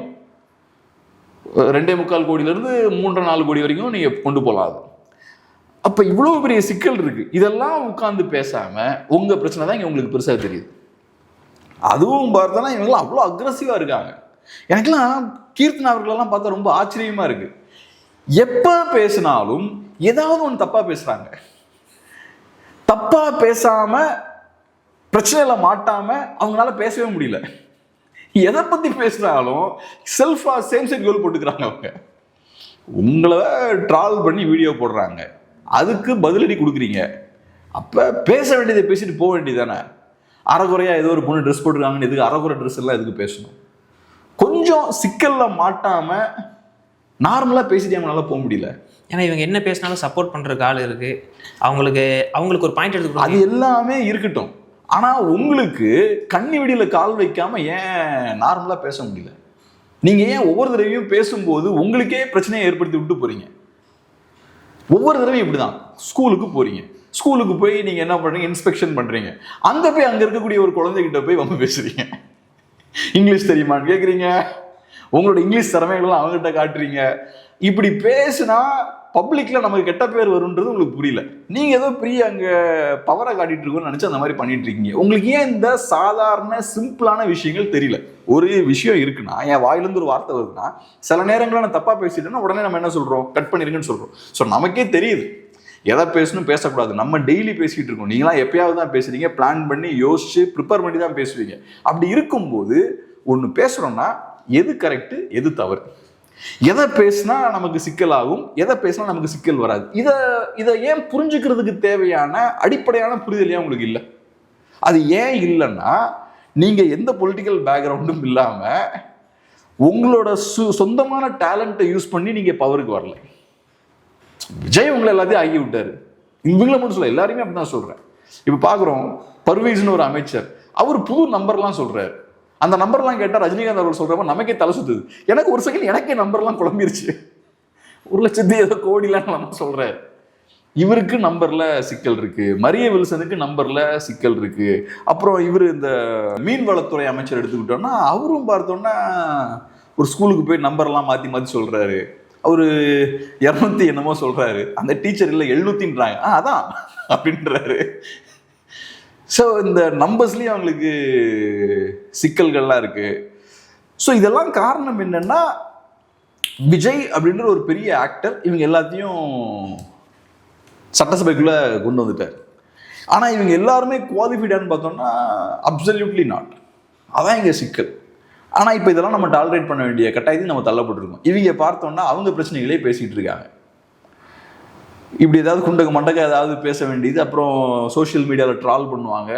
2.25 கோடியிலிருந்து 3.4 கோடி வரைக்கும் நீங்க கொண்டு போகலாம். அப்ப இவ்வளவு பெரிய சிக்கல் இருக்கு. இதெல்லாம் உட்கார்ந்து பேசாம உங்க பிரச்சனை தான் இங்க உங்களுக்கு பெருசா தெரியுது. அதுவும் பார்த்தோன்னா இவங்கெல்லாம் அவ்வளோ அக்ரெசிவா இருக்காங்க. எனக்கெல்லாம் கீர்த்தனா அவர்களெல்லாம் பார்த்தா ரொம்ப ஆச்சரியமா இருக்கு. எப்ப பேசினாலும் ஏதாவது ஒன்று தப்பா பேசுறாங்க. தப்பா பேசாம பிரச்சனையில மாட்டாம அவங்களால பேசவே முடியல. எதை பத்தி பேசுறாலும் செல்ஃபா சேம் சைட் கோல் போட்டுக்கிறாங்க. அவங்க உங்களை ட்ராவல் பண்ணி வீடியோ போடுறாங்க, அதுக்கு பதிலடி கொடுக்குறீங்க. அப்ப பேச வேண்டியதை பேசிட்டு போக வேண்டியதானே. அரைகுறையா ஏதோ ஒரு பொண்ணு ட்ரெஸ் போட்டுருக்காங்கன்னு எதுக்கு அரைகுறை ட்ரெஸ் எல்லாம் எதுக்கு பேசணும்? கொஞ்சம் சிக்கல்ல மாட்டாம நார்மலா பேசிட்டு அவங்களால போக முடியல. ஏன்னா இவங்க என்ன பேசினாலும் சப்போர்ட் பண்றதுக்கு ஆள் இருக்கு, அவங்களுக்கு ஒரு பாயிண்ட் எடுத்து அது எல்லாமே இருக்கட்டும். ஆனா உங்களுக்கு கண்ணி வெடியில கால் வைக்காம ஏன் நார்மலா பேச முடியல? நீங்க ஏன் ஒவ்வொரு தடவையும் பேசும்போது உங்களுக்கே பிரச்சனையை ஏற்படுத்தி விட்டு போறீங்க? ஒவ்வொரு தடவையும் இப்படிதான். ஸ்கூலுக்கு போறீங்க, ஸ்கூலுக்கு போய் நீங்க என்ன பண்றீங்க, இன்ஸ்பெக்ஷன் பண்றீங்க. அங்க போய் அங்க இருக்கக்கூடிய ஒரு குழந்தைகிட்ட போய் வந்து பேசுறீங்க. இங்கிலீஷ் தெரியுமான்னு கேக்குறீங்க, உங்களோட இங்கிலீஷ் திறமைகள்லாம் அவங்ககிட்ட காட்டுறீங்க. இப்படி பேசுனா பப்ளிக்ல நமக்கு கெட்ட பேர் வரும்ன்றது உங்களுக்கு புரியல. நீங்க ஏதோ பெரிய அங்க பவரை காட்டிட்டு இருக்கோம்னு நினைச்சு அந்த மாதிரி பண்ணிட்டு இருக்கீங்க. உங்களுக்கு ஏன் இந்த சாதாரண சிம்பிளான விஷயங்கள் தெரியல? ஒரு விஷயம் இருக்குன்னா, என் வாயிலிருந்து ஒரு வார்த்தை வருதுன்னா, சில நேரங்களில் நான் தப்பா பேசிட்டேன்னா உடனே நம்ம என்ன சொல்றோம், கட் பண்ணிருங்கன்னு சொல்றோம். ஸோ நமக்கே தெரியுது எதை பேசணும் பேசக்கூடாது. நம்ம டெய்லி பேசிட்டு இருக்கோம். நீங்களாம் எப்பயாவது தான் பேசுறீங்க, பிளான் பண்ணி யோசிச்சு ப்ரிப்பேர் பண்ணி தான் பேசுவீங்க. அப்படி இருக்கும்போது ஒன்று பேசுறோம்னா எது கரெக்டு எது தவறு, எதை பேசினா நமக்கு சிக்கல் ஆகும், எதை பேசினா நமக்கு சிக்கல் வராது, இதை ஏன் புரிஞ்சுக்கிறதுக்கு தேவையான அடிப்படையான புரிதல் ஏன் உங்களுக்கு இல்லை? அது ஏன் இல்லைன்னா, நீங்க எந்த பொலிட்டிக்கல் பேக்ரவுண்டும் இல்லாம உங்களோட சொந்தமான டேலண்ட்டை யூஸ் பண்ணி நீங்க பவருக்கு வரல. விஜய் உங்களை எல்லாத்தையும் ஆகி விட்டாரு. இவங்களை மட்டும் சொல்ல, எல்லாருமே அப்படிதான் சொல்றேன். இப்ப பாக்குறோம், பர்வேஸ்னு ஒரு அமைச்சர், அவர் புது நம்பர்லாம் சொல்றாரு. அந்த நம்பர்லாம் கேட்டால் ரஜினிகாந்த் அவர்கள் சொல்கிறப்ப நமக்கே தலை சுத்துது. எனக்கு ஒரு செகண்ட் எனக்கே நம்பர்லாம் குழம்பிருச்சு. 1,00,000 ஏதோ கோடிலாம் நம்ம சொல்கிறார். இவருக்கு நம்பரில் சிக்கல் இருக்கு, மரிய வில்சனுக்கு நம்பரில் சிக்கல் இருக்கு. அப்புறம் இவர் இந்த மீன்வளத்துறை அமைச்சர் எடுத்துக்கிட்டோம்னா அவரும் பார்த்தோன்னா ஒரு ஸ்கூலுக்கு போய் நம்பர்லாம் மாற்றி மாற்றி சொல்கிறாரு. அவரு 200 என்னமோ சொல்கிறாரு, அந்த டீச்சர் இல்லை 700ன்றாங்க, அதான் அப்படின்றாரு. ஸோ இந்த நம்பர்ஸ்லேயும் அவங்களுக்கு சிக்கல்கள்லாம் இருக்கு. ஸோ இதெல்லாம் காரணம் என்னன்னா, விஜய் அப்படின்ற ஒரு பெரிய ஆக்டர் இவங்க எல்லாத்தையும் சட்டசபைக்குள்ள கொண்டு வந்துட்டார். ஆனால் இவங்க எல்லாருமே குவாலிஃபைடான்னு பார்த்தோம்னா அப்சல்யூட்லி நாட். அதான் இங்கே சிக்கல். ஆனால் இப்போ இதெல்லாம் நம்ம டாலரேட் பண்ண வேண்டிய கட்டாயத்தையும் நம்ம தள்ளப்பட்டிருக்கோம். இவங்க பார்த்தோம்னா அவங்க பிரச்சனைகளே பேசிகிட்டு இருக்காங்க. இப்படி ஏதாவது குண்டக மண்டக ஏதாவது பேச வேண்டியது, அப்புறம் சோஷியல் மீடியாவில் ட்ரால் பண்ணுவாங்க.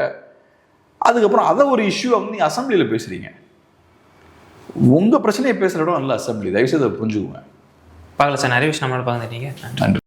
அதுக்கப்புறம் அதை ஒரு இஷ்யூ வந்து நீங்கள் அசம்பிளியில் பேசுகிறீங்க. உங்கள் பிரச்சனையை பேசுகிற இடம் இல்லை அசம்பிளி. தயவுசெய்து அதை புரிஞ்சுக்குவேன். பார்க்கல சார், நிறைய விஷயம் நம்மளால பார்த்துட்டீங்க. நன்றி.